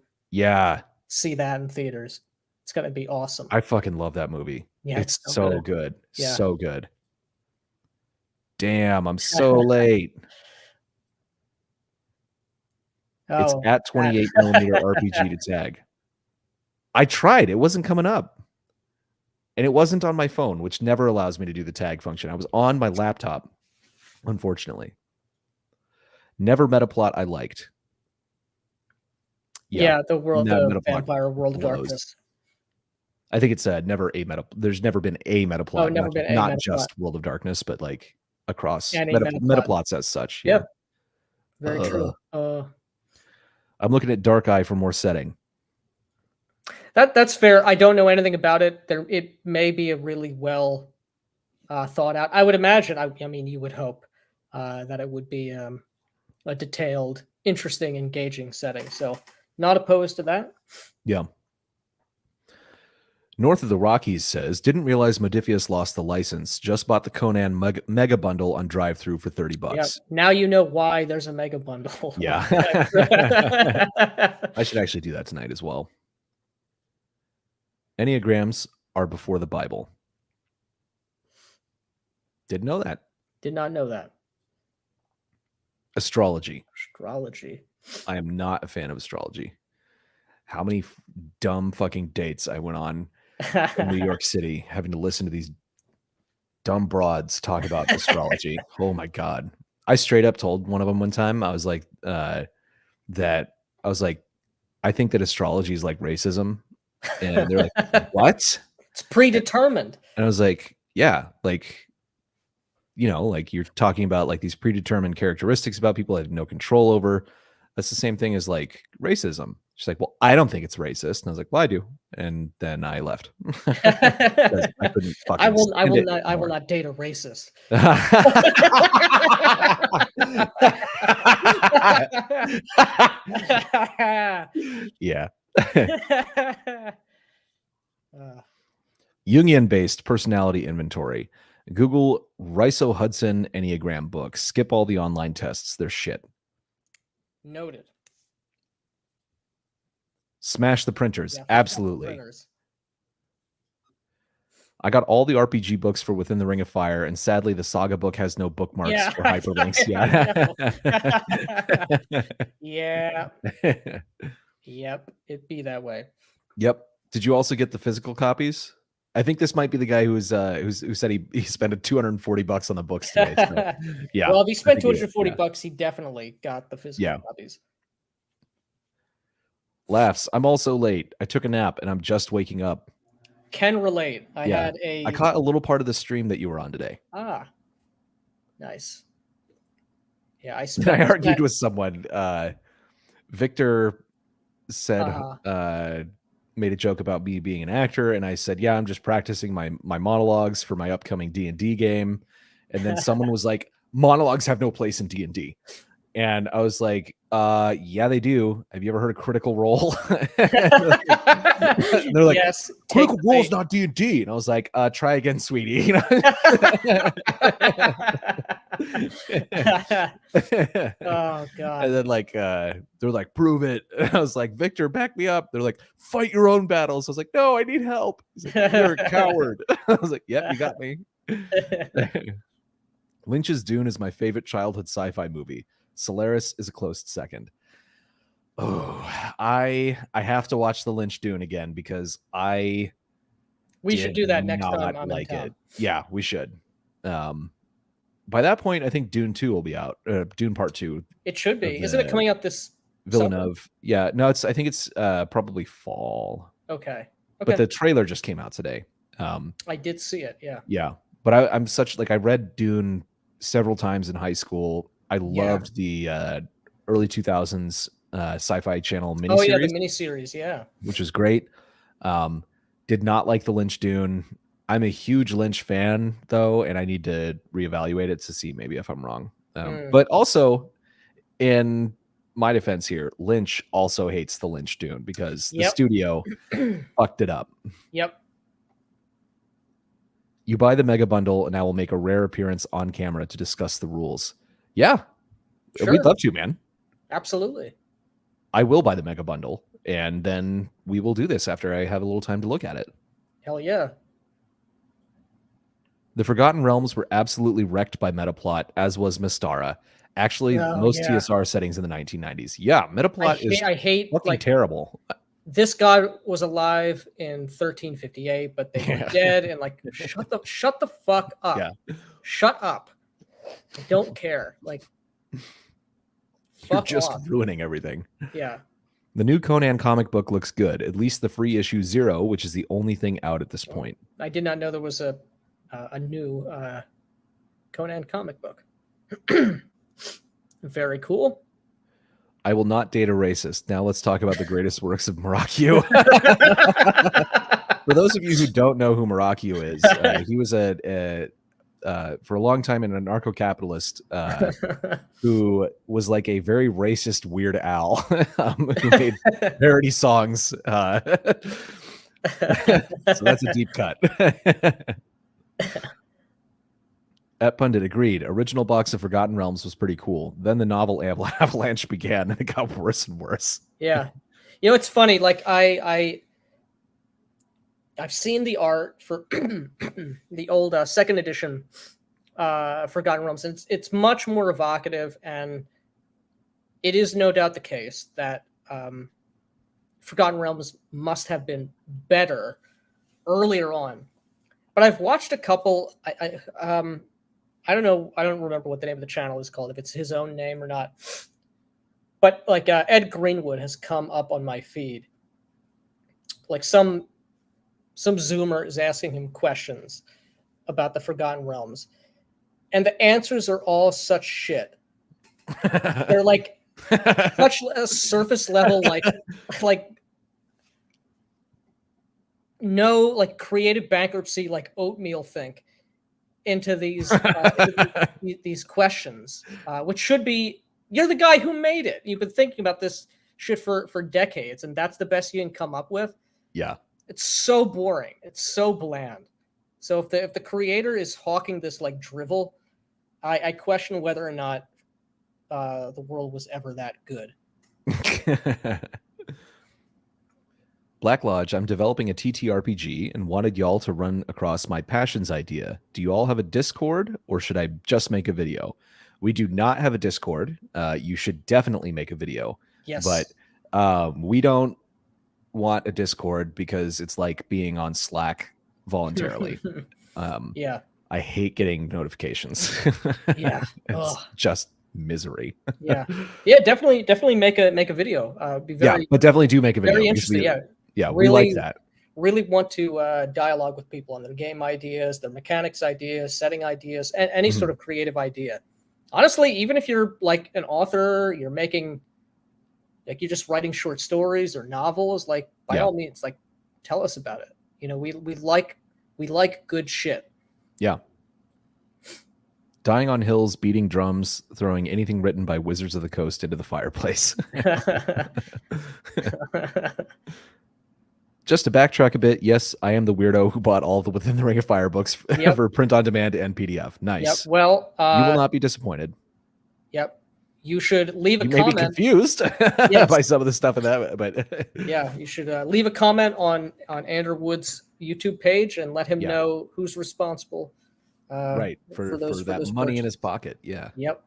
see that in theaters. It's going to be awesome. I fucking love that movie. Yeah, it's so good. Yeah. So good. Damn, I'm so late. It's at 28 millimeter RPG to tag. I tried. It wasn't coming up. And it wasn't on my phone, which never allows me to do the tag function. I was on my laptop, unfortunately. Never met a plot I liked. Yeah, the Vampire World of Darkness. I think it's never a meta. There's never been a meta plot. Not just World of Darkness, but like across meta plots as such. Yeah. Very true. I'm looking at Dark Eye for more setting. That's fair. I don't know anything about it. It may be a really well thought out. I would imagine. I mean, you would hope that it would be a detailed, interesting, engaging setting. So, not opposed to that. Yeah. North of the Rockies says, didn't realize Modiphius lost the license. Just bought the Conan mega bundle on drive-thru for $30. Yeah. Now you know why there's a mega bundle. Yeah. I should actually do that tonight as well. Enneagrams are before the Bible. Didn't know that. Did not know that. Astrology. I am not a fan of astrology. How many dumb fucking dates I went on in New York City having to listen to these dumb broads talk about astrology. Oh my God. I straight up told one of them one time, I was like, I think that astrology is like racism. And they're like, what? It's predetermined. And I was like, yeah, like, you know, like you're talking about like these predetermined characteristics about people I have no control over. That's the same thing as like racism. She's like, well, I don't think it's racist. And I was like, well, I do. And then I left. I couldn't I will not date a racist. Yeah. Jungian-based personality inventory. Google Riso Hudson Enneagram books. Skip all the online tests. They're shit. Noted. Smash the printers. Yeah, absolutely. Printers. I got all the RPG books for Within the Ring of Fire, and sadly, the Saga book has no bookmarks or hyperlinks. Yeah. Yep. It'd be that way. Yep. Did you also get the physical copies? I think this might be the guy who said he spent $240 on the books today. So, yeah. Well, if he spent $240, he definitely got the physical copies. Laughs. I'm also late. I took a nap and I'm just waking up. Can relate. I caught a little part of the stream that you were on today. Ah, nice. Yeah, I argued with someone. Victor said made a joke about me being an actor, and I said, yeah, I'm just practicing my monologues for my upcoming D&D game. And then someone was like, monologues have no place in D&D. And I was like, yeah, they do. Have you ever heard of Critical Role? They're like, yes, Critical Role is not D&D. And I was like, try again, sweetie. You know? Oh God. And then like they're like, prove it. And I was like, Victor, back me up. They're like, fight your own battles. I was like, no, I need help. He's like, you're a coward. I was like, yep, you got me. Lynch's Dune is my favorite childhood sci-fi movie. Solaris is a close second. Oh, I have to watch the Lynch Dune again because we should do that next time I'm like in town. it. Yeah, we should. By that point, I think Dune 2 will be out. Dune Part 2. It should be. Isn't it coming out this Villeneuve? summer? Yeah, no, I think it's probably fall. Okay. But the trailer just came out today. I did see it. Yeah. Yeah, but I'm such like I read Dune several times in high school. I loved the early 2000s Sci-Fi Channel miniseries. Oh yeah, the miniseries, yeah, which was great. Did not like the Lynch Dune. I'm a huge Lynch fan though, and I need to reevaluate it to see maybe if I'm wrong. But also, in my defense here, Lynch also hates the Lynch Dune because the studio fucked it up. Yep. You buy the mega bundle, and I will make a rare appearance on camera to discuss the rules. Yeah, sure. We'd love to, man. Absolutely. I will buy the mega bundle, and then we will do this after I have a little time to look at it. Hell yeah. The Forgotten Realms were absolutely wrecked by Metaplot, as was Mystara. Actually, most TSR settings in the 1990s. Yeah, Metaplot is fucking terrible. This guy was alive in 1358, but they were dead, and like, shut the fuck up. Yeah. Shut up. I don't care. Like, you're just ruining everything. Yeah. The new Conan comic book looks good. At least the free issue 0, which is the only thing out at this point. I did not know there was a new Conan comic book. Very cool. I will not date a racist. Now let's talk about the greatest works of Murakyu. For those of you who don't know who Murakyu is, he was for a long time an anarcho-capitalist who was like a very racist Weird Al who made parody songs. So that's a deep cut. At Pundit agreed. Original box of Forgotten Realms was pretty cool. Then the novel Avalanche began, and it got worse and worse. Yeah, you know, it's funny. Like I've seen the art for the old second edition Forgotten Realms, and it's much more evocative, and it is no doubt the case that Forgotten Realms must have been better earlier on. But I've watched a couple. I don't know. I don't remember what the name of the channel is called, if it's his own name or not. But like Ed Greenwood has come up on my feed. Like some Zoomer is asking him questions about the Forgotten Realms, and the answers are all such shit. They're like such a surface level, like no like creative bankruptcy, like oatmeal think into these these questions, which should be, you're the guy who made it. You've been thinking about this shit for decades, and that's the best you can come up with. Yeah, it's so boring. It's so bland. So if the creator is hawking this like drivel, I question whether or not the world was ever that good. Black Lodge, I'm developing a TTRPG and wanted y'all to run across my passions idea. Do you all have a Discord, or should I just make a video? We do not have a Discord. You should definitely make a video. Yes. But we don't want a Discord because it's like being on Slack voluntarily. Yeah. I hate getting notifications. Yeah. It's just misery. Yeah. Definitely make a video. Be very, but definitely do make a video. Very interesting. Yeah, really, we like that. Really want to dialogue with people on their game ideas, their mechanics ideas, setting ideas, and any sort of creative idea. Honestly, even if you're like an author, you're making, like, you're just writing short stories or novels, like, by all means, like, tell us about it. You know, we like good shit. Yeah. Dying on hills, beating drums, throwing anything written by Wizards of the Coast into the fireplace. Just to backtrack a bit, yes, I am the weirdo who bought all the Within the Ring of Fire books for print on demand and PDF. Nice. Yep. Well, you will not be disappointed. Yep. You should leave a you comment. You may be confused by some of the stuff in that, but yeah, you should leave a comment on Andrew Wood's YouTube page and let him know who's responsible. Right for that money in his pocket. Yeah. Yep.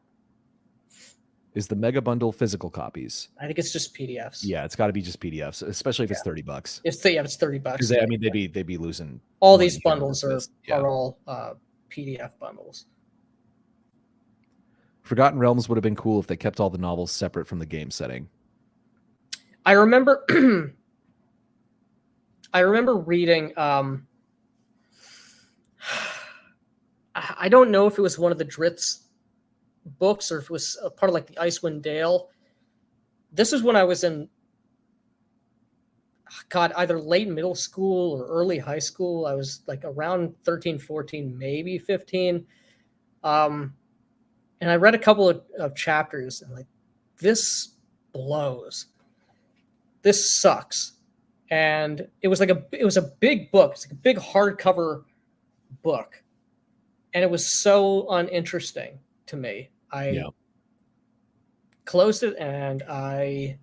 Is the mega bundle physical copies? I think it's just PDFs. Yeah, it's got to be just PDFs, especially if it's $30. It's $30. Because I mean, they'd be losing. All these bundles are all PDF bundles. Forgotten Realms would have been cool if they kept all the novels separate from the game setting. I remember. I remember reading. I don't know if it was one of the Dritz books or if it was a part of like the Icewind Dale. This was when I was in, God, either late middle school or early high school. I was like around 13, 14, maybe 15. And I read a couple of chapters and like, this blows. This sucks. And it was a big book. It's like a big hardcover book. And it was so uninteresting to me. I closed it and I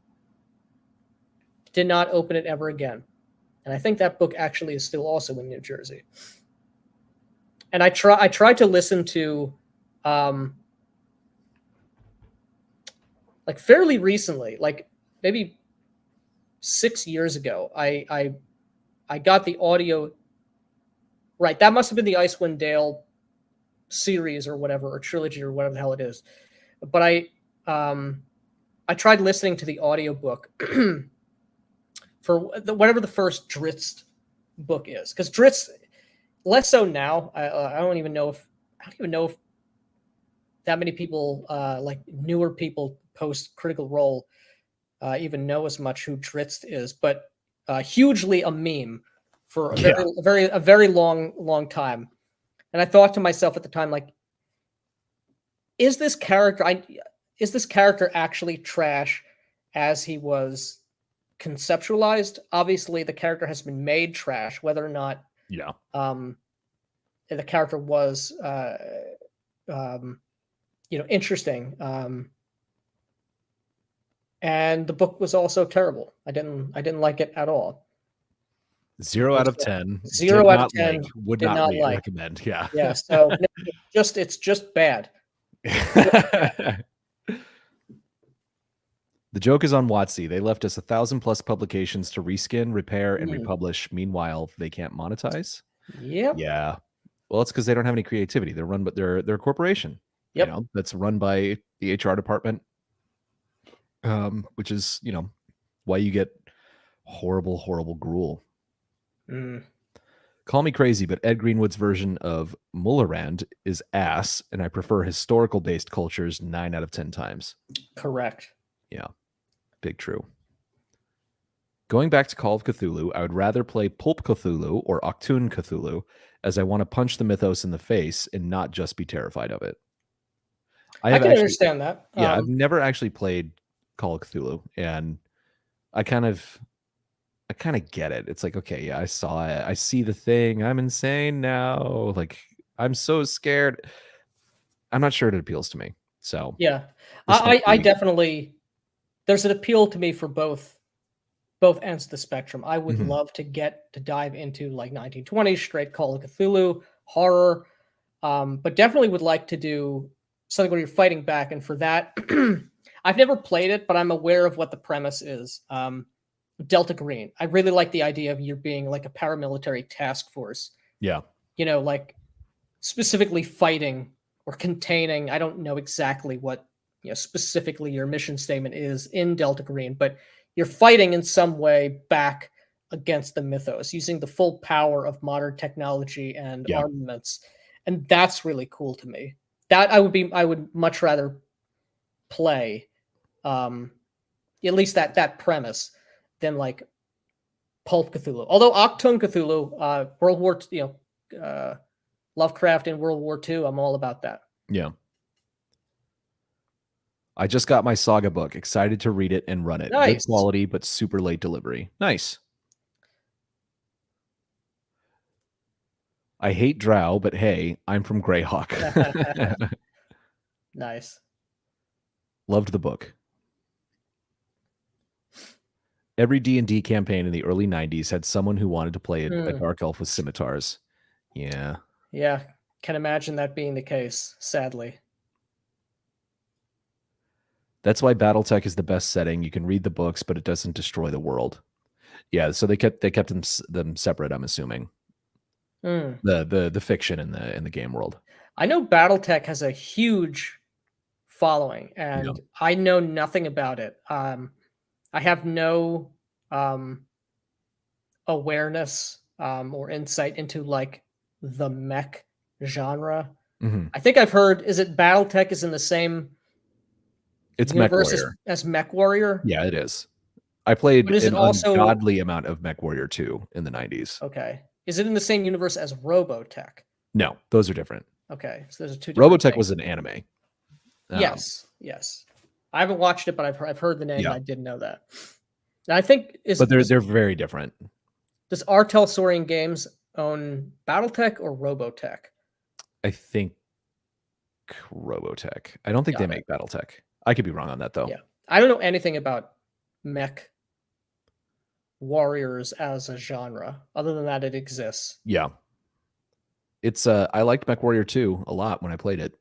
did not open it ever again. And I think that book actually is still also in New Jersey. And I tried to listen to like fairly recently, like maybe 6 years ago, I got the audio. Right, that must have been the Icewind Dale series or whatever, or trilogy or whatever the hell it is. But I tried listening to the audiobook for whatever the first Dritz book is, because Dritz, less so now. I don't even know if that many people, like newer people post Critical Role, even know as much who Dritz is, but hugely a meme for a very long time. And I thought to myself at the time, like, is this character actually trash as he was conceptualized? Obviously, the character has been made trash, whether or not the character was interesting. And the book was also terrible. I didn't like it at all. 0 out of 10. 0 out of 10. Would not recommend. Yeah. Yeah. So it's just bad. The joke is on WotC. They left us 1,000+ publications to reskin, repair, and republish. Meanwhile, they can't monetize. Yep. Yeah. Well, it's because they don't have any creativity. They're a corporation. Yep. That's run by the HR department. Which is, why you get horrible gruel. Call me crazy, but Ed Greenwood's version of Mullerand is ass, and I prefer historical-based cultures 9 out of 10 times. Correct. Yeah. Big true. Going back to Call of Cthulhu, I would rather play Pulp Cthulhu or Octoon Cthulhu, as I want to punch the mythos in the face and not just be terrified of it. I can understand that. Yeah, I've never actually played Call of Cthulhu, and I kind of get it. It's like, okay, yeah, I saw it. I see the thing. I'm insane now. Like, I'm so scared. I'm not sure it appeals to me. So yeah, I definitely, there's an appeal to me for both ends of the spectrum. I would love to dive into like 1920s straight Call of Cthulhu horror, but definitely would like to do something where you're fighting back. And for that, I've never played it, but I'm aware of what the premise is. Delta Green. I really like the idea of you being like a paramilitary task force. Yeah. Like specifically fighting or containing. I don't know exactly what, specifically your mission statement is in Delta Green, but you're fighting in some way back against the mythos using the full power of modern technology and armaments. And that's really cool to me. That I would much rather play, at least that premise, than like Pulp Cthulhu. Although Octoon Cthulhu, World War, Lovecraft in World War II, I'm all about that. Yeah. I just got my Saga book. Excited to read it and run it. Good Nice. quality, but super late delivery. Nice. I hate Drow, but hey, I'm from Greyhawk. Nice. Loved the book. Every D&D campaign in the early 90s had someone who wanted to play a dark elf with scimitars. Yeah. Yeah. Can imagine that being the case, sadly. That's why BattleTech is the best setting. You can read the books, but it doesn't destroy the world. Yeah, so they kept them separate, I'm assuming. The fiction in the game world. I know BattleTech has a huge following, and I know nothing about it. I have no awareness or insight into like the mech genre. I think I've heard, is it BattleTech is in the same universe as Mech Warrior? Yeah, it is. I played But is it an also ungodly amount of Mech Warrior 2 in the 90s. Okay. Is it in the same universe as Robotech? No, those are different. Okay, so those are two different Robotech things. was an anime. Yes. I haven't watched it, but I've heard the name. Yeah. I didn't know that. And I think but they're very different. Does Artel Saurian Games own BattleTech or Robotech? I think Robotech. I don't think they make BattleTech. I could be wrong on that though. Yeah, I don't know anything about Mech Warriors as a genre, other than that it exists. Yeah, it's I liked Mech Warrior 2 a lot when I played it,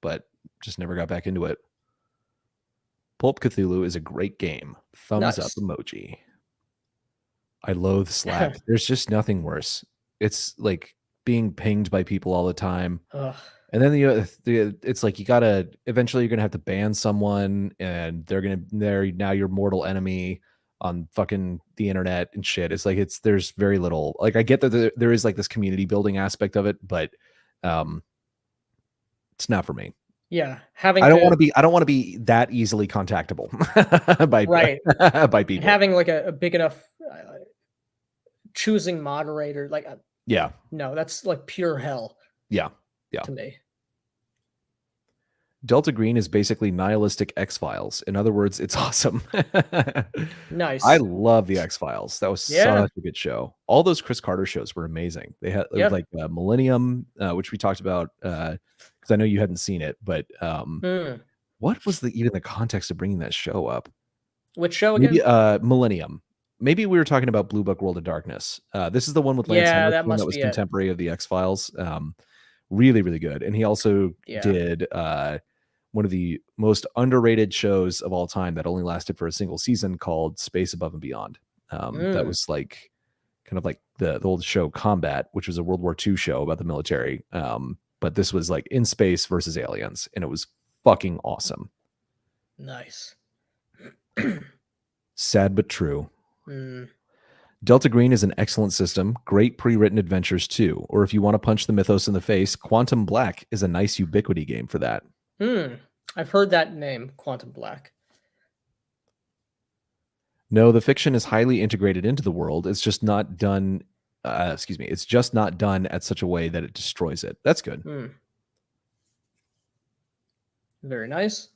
but just never got back into it. Pulp Cthulhu is a great game. Thumbs up emoji. I loathe Slack. There's just nothing worse. It's like being pinged by people all the time. Ugh. And then it's like eventually you're gonna have to ban someone, and they're now your mortal enemy on fucking the internet and shit. It's like there's very little, like, I get that there is like this community building aspect of it, but it's not for me. Yeah, I don't want to be that easily contactable by people. Having like a big enough choosing moderator, like no, that's like pure hell. Yeah, to me. Delta Green is basically nihilistic X-Files. In other words, it's awesome. Nice. I love the X-Files. That was such a good show. All those Chris Carter shows were amazing. They had like Millennium, which we talked about because I know you hadn't seen it, but what was even the context of bringing that show up? Which show again? Maybe Millennium. Maybe we were talking about Blue Book World of Darkness. This is the one with Lance Henriksen that was contemporary of the X-Files. Really, really good. And he also did one of the most underrated shows of all time that only lasted for a single season called Space Above and Beyond. That was like kind of like the old show Combat, which was a World War II show about the military. But this was like in space versus aliens, and it was fucking awesome. Nice. Sad but true. Delta Green is an excellent system. Great pre-written adventures too. Or if you want to punch the mythos in the face, Quantum Black is a nice Ubiquity game for that. I've heard that name, Quantum Black. No, the fiction is highly integrated into the world. It's just not done. It's just not done at such a way that it destroys it. That's good. Very nice.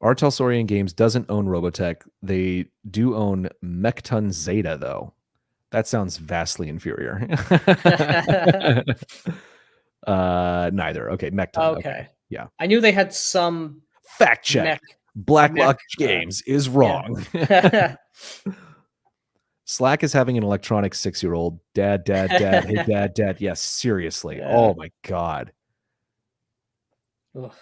Artel Saurian Games doesn't own Robotech. They do own Mechton Zeta, though. That sounds vastly inferior. Neither. Okay, Mechton. Okay. Yeah. I knew they had some fact check. Blacklock Games is wrong. Yeah. Slack is having an electronic 6-year-old. Dad, hey, dad. Yes, seriously. Yeah. Oh my God. Ugh.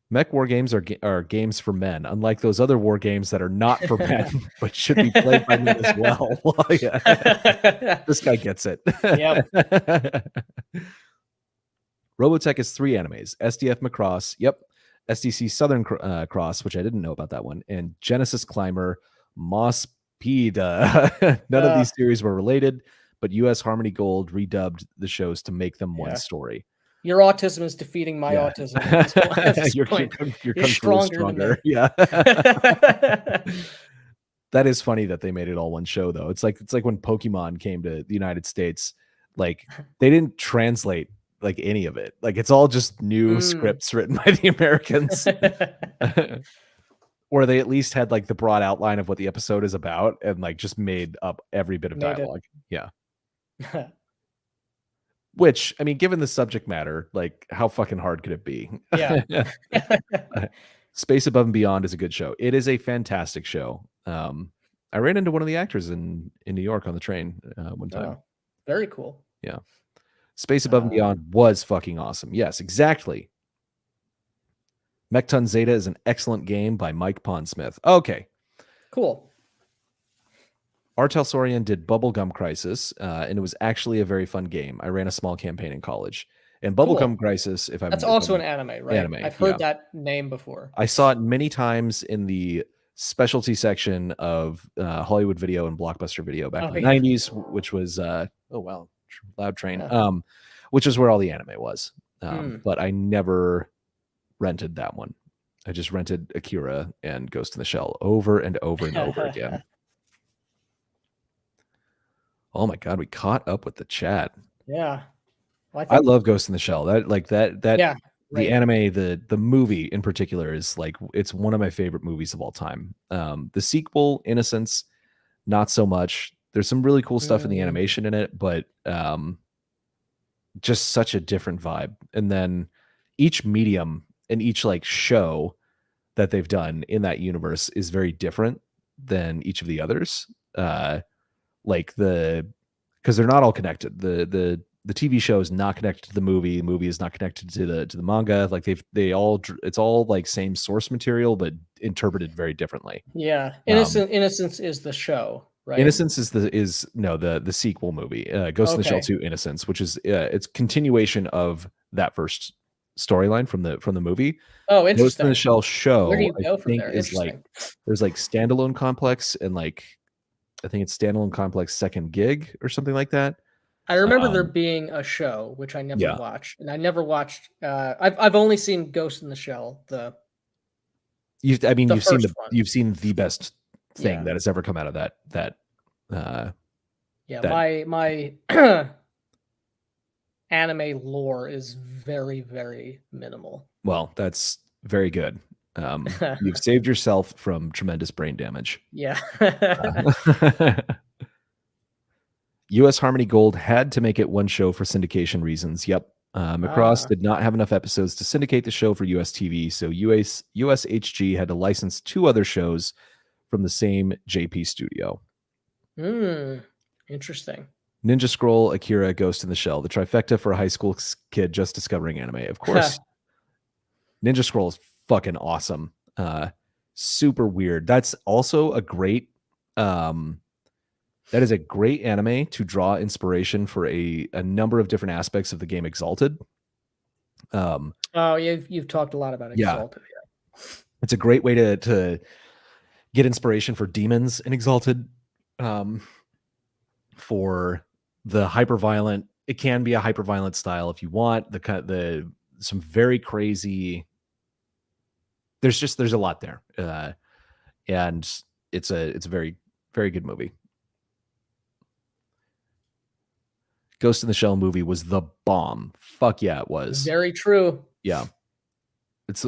Mech war games are games for men, unlike those other war games that are not for men, but should be played by men as well. This guy gets it. Yep. Robotech is 3 animes: SDF Macross, SDC Southern Cross, which I didn't know about that one, and Genesis Climber Mospeda. None of these series were related, but US Harmony Gold redubbed the shows to make them one story. Your autism is defeating my autism. At this point. You're stronger than me. Yeah. That is funny that they made it all one show, though. It's like when Pokemon came to the United States, like they didn't translate like any of it. Like it's all just new scripts written by the Americans. Or they at least had like the broad outline of what the episode is about and like just made up every bit of Made it. dialogue. Yeah. Which, I mean, given the subject matter, like how fucking hard could it be? Yeah. Space Above and Beyond is a good show. It is a fantastic show. I ran into one of the actors in New York on the train one time. Oh, very cool. Yeah. Space Above and Beyond was fucking awesome. Yes, exactly. Mechton Zeta is an excellent game by Mike Pondsmith. Okay. Cool. Artel Sorian did Bubblegum Crisis, and it was actually a very fun game. I ran a small campaign in college. And Bubblegum Crisis, that's also an anime, right? Anime, I've heard that name before. I saw it many times in the specialty section of Hollywood Video and Blockbuster Video back in the 90s, which was Loud Train, which is where all the anime was. But I never rented that one. I just rented Akira and Ghost in the Shell over and over and over again. Oh my god, we caught up with the chat. Yeah. Well, I love Ghost in the Shell. The anime, the movie in particular is like, it's one of my favorite movies of all time. The sequel, Innocence, not so much. There's some really cool stuff in the animation in it, but just such a different vibe. And then each medium and each like show that they've done in that universe is very different than each of the others. Like because they're not all connected. The TV show is not connected to the movie. The movie is not connected to the manga. Like it's all like same source material, but interpreted very differently. Yeah. Innocence is the show, right? Innocence is the sequel movie, Ghost in the Shell 2 Innocence, which is it's continuation of that first storyline from the movie. Oh, interesting. Ghost in the Shell show, where do you go from there? Is like there's like Standalone Complex and like I think it's Standalone Complex Second Gig or something like that. I remember there being a show which I never watched, and I never watched. I've only seen Ghost in the Shell. You've seen the best thing that has ever come out of that. My anime lore is very, very minimal. Well, that's very good. You've saved yourself from tremendous brain damage. Yeah. U.S. Harmony Gold had to make it one show for syndication reasons. Yep. Macross did not have enough episodes to syndicate the show for US TV, so USHG had to license 2 other shows from the same JP studio. Interesting. Ninja Scroll, Akira, Ghost in the Shell, the trifecta for a high school kid just discovering anime. Of course, Ninja Scroll is fucking awesome. Super weird. That's also a great that is a great anime to draw inspiration for a number of different aspects of the game Exalted. You've talked a lot about Exalted. Yeah. It's a great way to get inspiration for demons in Exalted. For the hyper-violent, it can be a hyper-violent style if you want. Some very crazy. There's a lot there, and it's a very, very good movie. Ghost in the Shell movie was the bomb. Fuck yeah, it was. Very true. Yeah.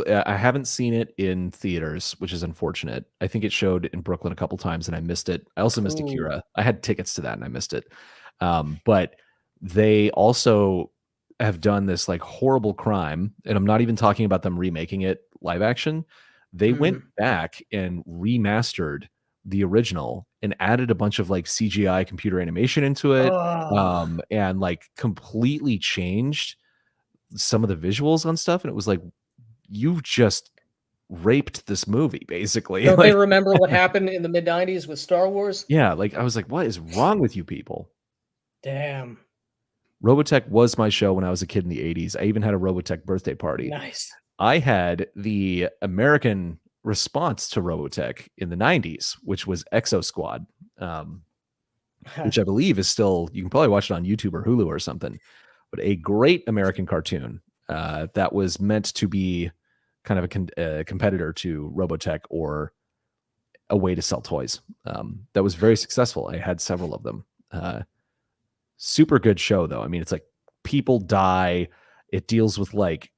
I haven't seen it in theaters, which is unfortunate. I think it showed in Brooklyn a couple times and I missed it. I also missed Akira. I had tickets to that and I missed it. But they also have done this like horrible crime, and I'm not even talking about them remaking it live action. They went back and remastered the original and added a bunch of like CGI computer animation into it, and like completely changed some of the visuals on stuff. And it was like, you just raped this movie, basically. Don't they remember what happened in the mid-90s with Star Wars? Yeah, like I was like, what is wrong with you people? Damn. Robotech was my show when I was a kid in the 80s. I even had a Robotech birthday party. Nice. I had the American response to Robotech in the 90s, which was Exo Squad, which I believe is still, you can probably watch it on YouTube or Hulu or something, but a great American cartoon that was meant to be kind of a competitor to Robotech or a way to sell toys. That was very successful. I had several of them. Super good show, though. I mean, it's like people die. It deals with like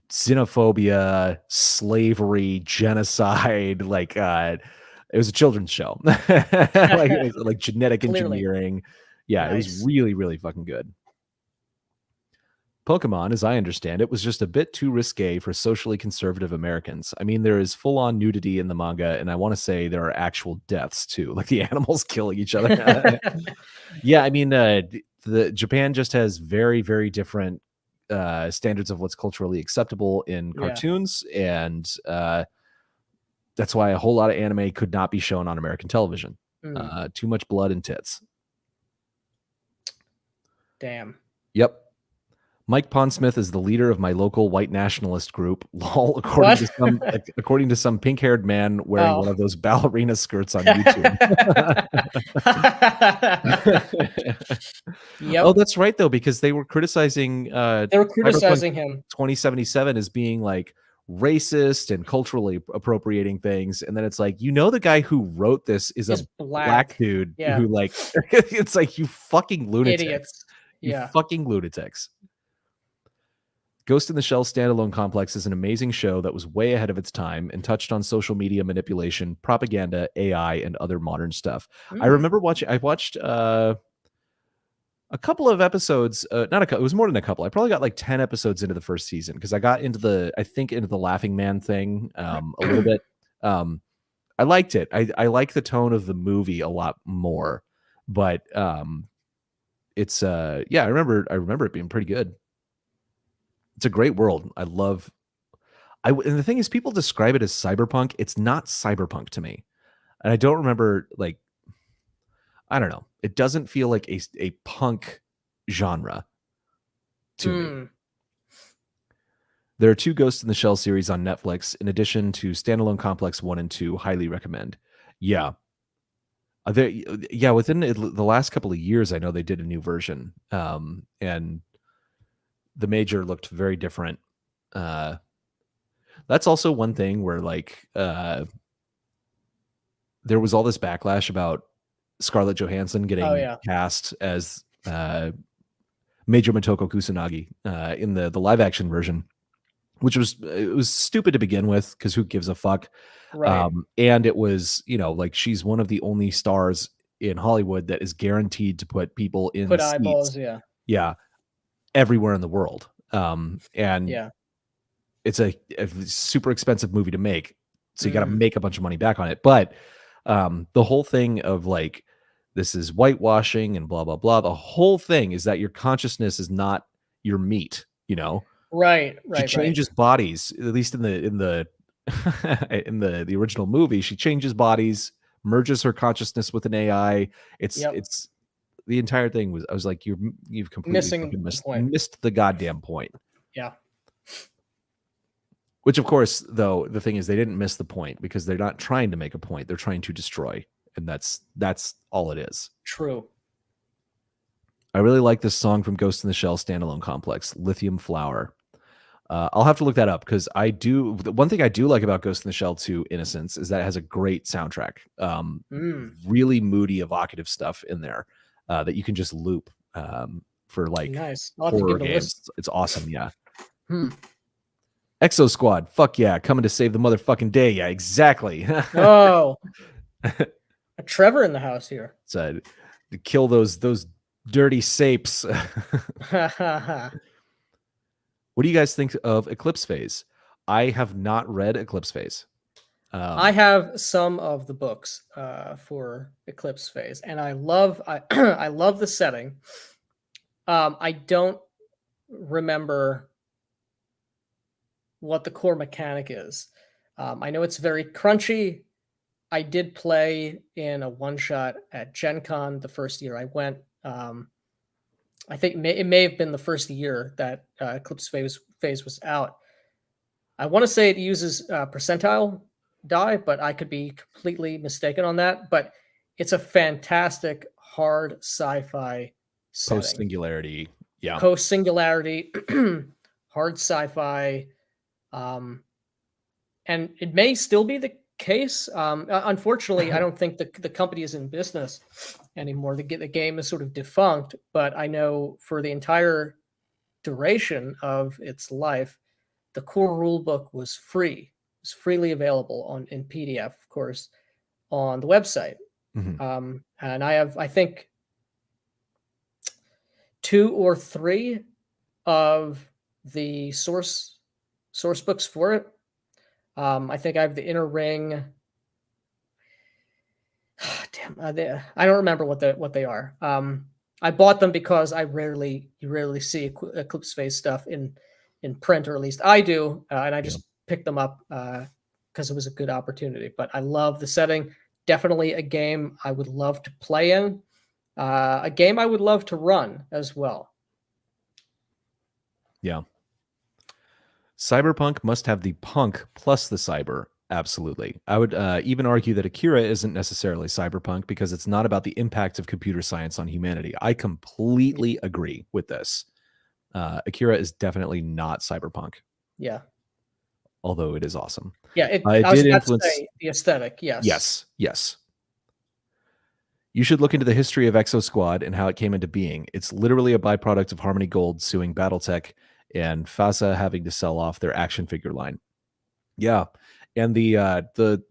xenophobia, slavery, genocide, like it was a children's show. Like it was like genetic Clearly. engineering. Yeah, it was Nice. really, really fucking good. Pokemon, as I understand it, was just a bit too risque for socially conservative Americans. I mean, there is full on nudity in the manga, and I want to say there are actual deaths too, like the animals killing each other. Yeah, I mean, the Japan just has very, very different standards of what's culturally acceptable in Yeah. cartoons, and that's why a whole lot of anime could not be shown on American television. Mm, Too much blood and tits. damn. Yep. Mike Pondsmith is the leader of my local white nationalist group. Lol, What? according to some pink-haired man wearing Oh. one of those ballerina skirts on YouTube. Oh, Yep. that's right though, because they were criticizing They were Cyberpunk criticizing him. 2077 as being like racist and culturally appropriating things, and then it's like, the guy who wrote this is a Is black black. dude Yeah. who like it's like, you fucking lunatics. Idiots. You Yeah. fucking lunatics. Ghost in the Shell standalone complex is an amazing show that was way ahead of its time and touched on social media manipulation, propaganda, AI, and other modern stuff. I Mm. remember I watched a couple of episodes, not a couple, it was more than a couple. I probably got like 10 episodes into the first season because I got into the Laughing Man thing a little bit. I liked it. I like the tone of the movie a lot more, but it's yeah, I remember it being pretty good. It's a great world. I love. And the thing is, people describe it as cyberpunk. It's not cyberpunk to me, and I don't remember, like, I don't know. It doesn't feel like a punk genre to me. Mm. There are 2 Ghost in the Shell series on Netflix, in addition to standalone Complex 1 and 2. Highly recommend. Yeah. Within the last couple of years, I know they did a new version, and the major looked very different. That's also one thing where, like, there was all this backlash about Scarlett Johansson Oh getting yeah. cast as Major Motoko Kusanagi in the live action version, which was stupid to begin with because who gives a fuck? Right. And it was, like, she's one of the only stars in Hollywood that is guaranteed to put people in Put seats, eyeballs. Yeah. yeah, everywhere in the world. And Yeah. it's a super expensive movie to make, so you got to Mm. make a bunch of money back on it. But the whole thing of like, this is whitewashing and blah blah blah. The whole thing is that your consciousness is not your meat. Right. She Right. Right. changes bodies. At least in the in the original movie, she changes bodies, merges her consciousness with an AI. Yep. It's the entire thing was. I was like, you've completely Missing fucking the point. missed the goddamn point. Yeah. Which, of course, though, the thing is, they didn't miss the point because they're not trying to make a point. They're trying to destroy, and that's all it is. True. I really like this song from Ghost in the Shell standalone complex, Lithium Flower. I'll have to look that up because the one thing I do like about Ghost in the Shell 2 Innocence is that it has a great soundtrack. Really moody, evocative stuff in there that you can just loop for like Nice. I'll have to horror give it a games. listen. It's awesome. Yeah. Hmm. Exo Squad, fuck yeah, coming to save the motherfucking day. Yeah, exactly. Oh, a Trevor in the house here. So, to kill those dirty sapes. What do you guys think of Eclipse Phase? I have not read Eclipse Phase. I have some of the books for Eclipse Phase, and I love I love the setting. I don't remember what the core mechanic is. I know it's very crunchy. I did play in a one shot at Gen Con the first year I went. I think it may have been the first year that Eclipse Phase was out. I want to say it uses percentile die, but I could be completely mistaken on that. But it's a fantastic hard sci-fi setting. Post singularity, yeah. Post singularity, hard sci-fi. And it may still be the case. Unfortunately, I don't think the company is in business anymore. The game is sort of defunct, but I know for the entire duration of its life, the core rulebook was free. It was freely available in PDF, of course, on the website. And I have, I think, 2 or 3 of the source books for it. I think I have the Inner Ring. Damn, I don't remember what they are. I bought them because you rarely see Eclipse Phase stuff in print, or at least I do, and I just picked them up because it was a good opportunity. But I love the setting. Definitely a game I would love to play in. A game I would love to run as well. Yeah. Cyberpunk must have the punk plus the cyber. Absolutely. I would even argue that Akira isn't necessarily cyberpunk because it's not about the impact of computer science on humanity. I completely agree with this. Akira is definitely not cyberpunk. Yeah. Although it is awesome. Yeah, it did influence the aesthetic. Yes. Yes. You should look into the history of Exo Squad and how it came into being. It's literally a byproduct of Harmony Gold suing BattleTech and FASA having to sell off their action figure line. Yeah. And the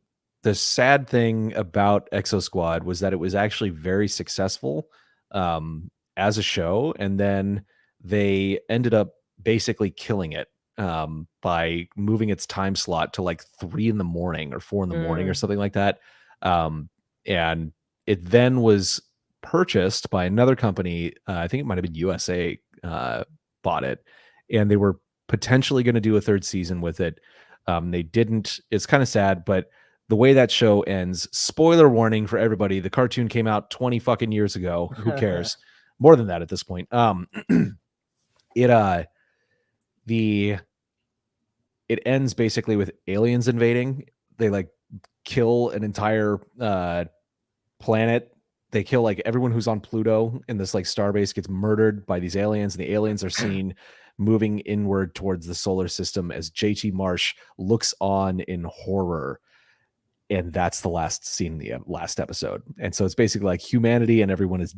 sad thing about Exo Squad was that it was actually very successful as a show, and then they ended up basically killing it by moving its time slot to like 3 in the morning or 4 in the morning or something like that. And it then was purchased by another company. I think it might have been USA bought it, and they were potentially going to do a 3rd season with it. They didn't. It's kind of sad, but the way that show ends, spoiler warning for everybody, the cartoon came out 20 fucking years ago. Who cares? More than that at this point. It ends basically with aliens invading. They like kill an entire planet. They kill like everyone who's on Pluto in this like starbase gets murdered by these aliens, and the aliens are seen moving inward towards the solar system as JT Marsh looks on in horror. And that's the last scene in the last episode. And so it's basically like humanity and everyone is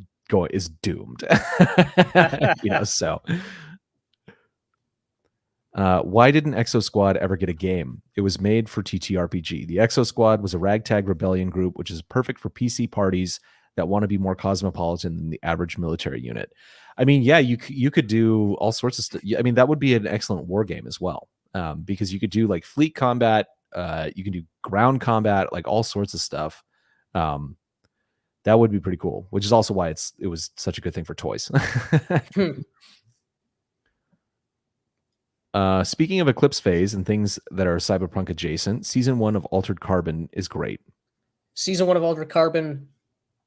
doomed. So why didn't Exo Squad ever get a game? It was made for TTRPG. The Exo Squad was a ragtag rebellion group, which is perfect for PC parties that want to be more cosmopolitan than the average military unit. I mean, yeah, you could do all sorts of stuff. I mean, that would be an excellent war game as well, because you could do like fleet combat, you can do ground combat, like all sorts of stuff. That would be pretty cool, which is also why it was such a good thing for toys. Speaking of Eclipse Phase and things that are cyberpunk adjacent, season 1 of Altered Carbon is great. Season 1 of Altered Carbon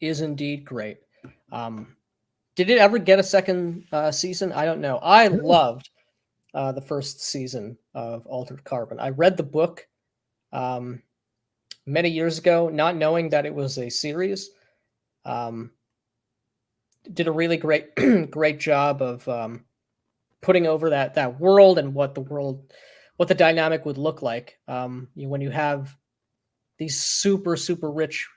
is indeed great. Did it ever get a second season? I don't know. I loved the first season of Altered Carbon. I read the book many years ago, not knowing that it was a series. Did a really great job of putting over that world and what the dynamic would look like when you have these super rich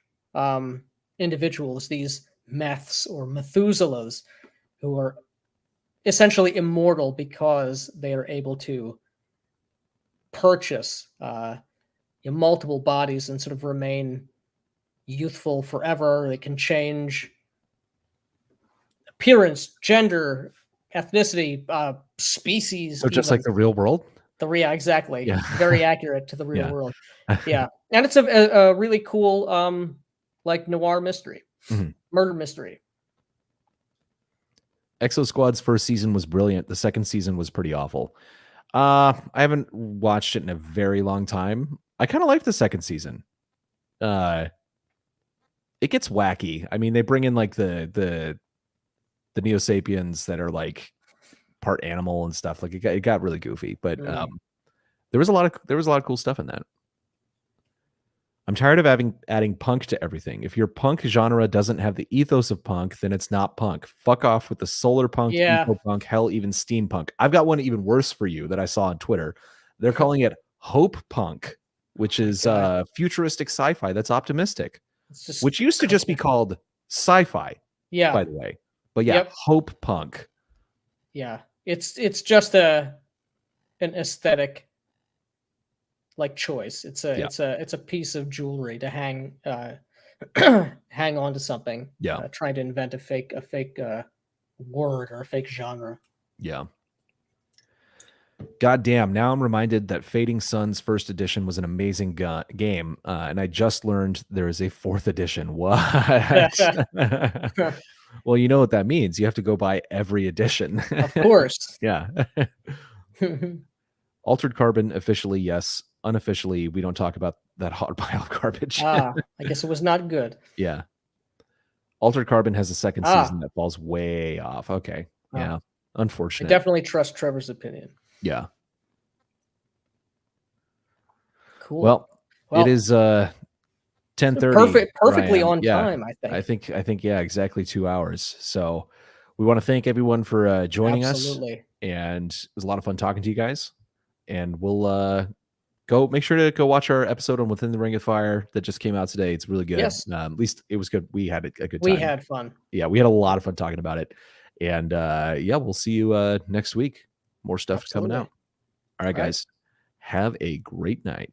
individuals, these Meths or Methuselahs, who are essentially immortal because they are able to purchase multiple bodies and sort of remain youthful forever. They can change appearance, gender, ethnicity, species. So just like the real world? Exactly. Yeah. Very accurate to the real world. Yeah. And it's a really cool like noir mystery, murder mystery. Exo Squad's first season was brilliant. The second season was pretty awful. I haven't watched it in a very long time. I kind of like the second season. It gets wacky. I mean, they bring in like the Neo Sapiens that are like part animal and stuff. Like it got really goofy, but there was a lot of cool stuff in that. I'm tired of adding punk to everything. If your punk genre doesn't have the ethos of punk, then it's not punk. Fuck off with the solar punk, eco punk, hell, even steampunk. I've got one even worse for you that I saw on Twitter. They're calling it hope punk, which is futuristic sci-fi that's optimistic, which used to just be called sci-fi. Yeah. By the way, but yeah, hope punk. Yeah. It's just an aesthetic like choice. Yeah. It's a piece of jewelry to hang hang on to something. Yeah. Trying to invent a fake word or a fake genre. Yeah. God damn, now I'm reminded that Fading Suns first edition was an amazing game, and I just learned there is a fourth edition. What? Well, you know what that means. You have to go buy every edition. Of course. Yeah. Altered Carbon, officially, yes. Unofficially, we don't talk about that hot pile of garbage. I guess it was not good. Yeah. Altered Carbon has a second season that falls way off. Okay. Yeah. Unfortunate. I definitely trust Trevor's opinion. Yeah. Cool. Well, it is 10:30. Perfectly on time, I think. I think yeah, exactly 2 hours. So we want to thank everyone for joining us. And it was a lot of fun talking to you guys. And we'll go make sure to go watch our episode on Within the Ring of Fire that just came out today. It's really good. Yes. At least it was good. We had a good time. We had fun. Yeah, we had a lot of fun talking about it. And yeah, we'll see you next week. More stuff coming out. All right, guys. Have a great night.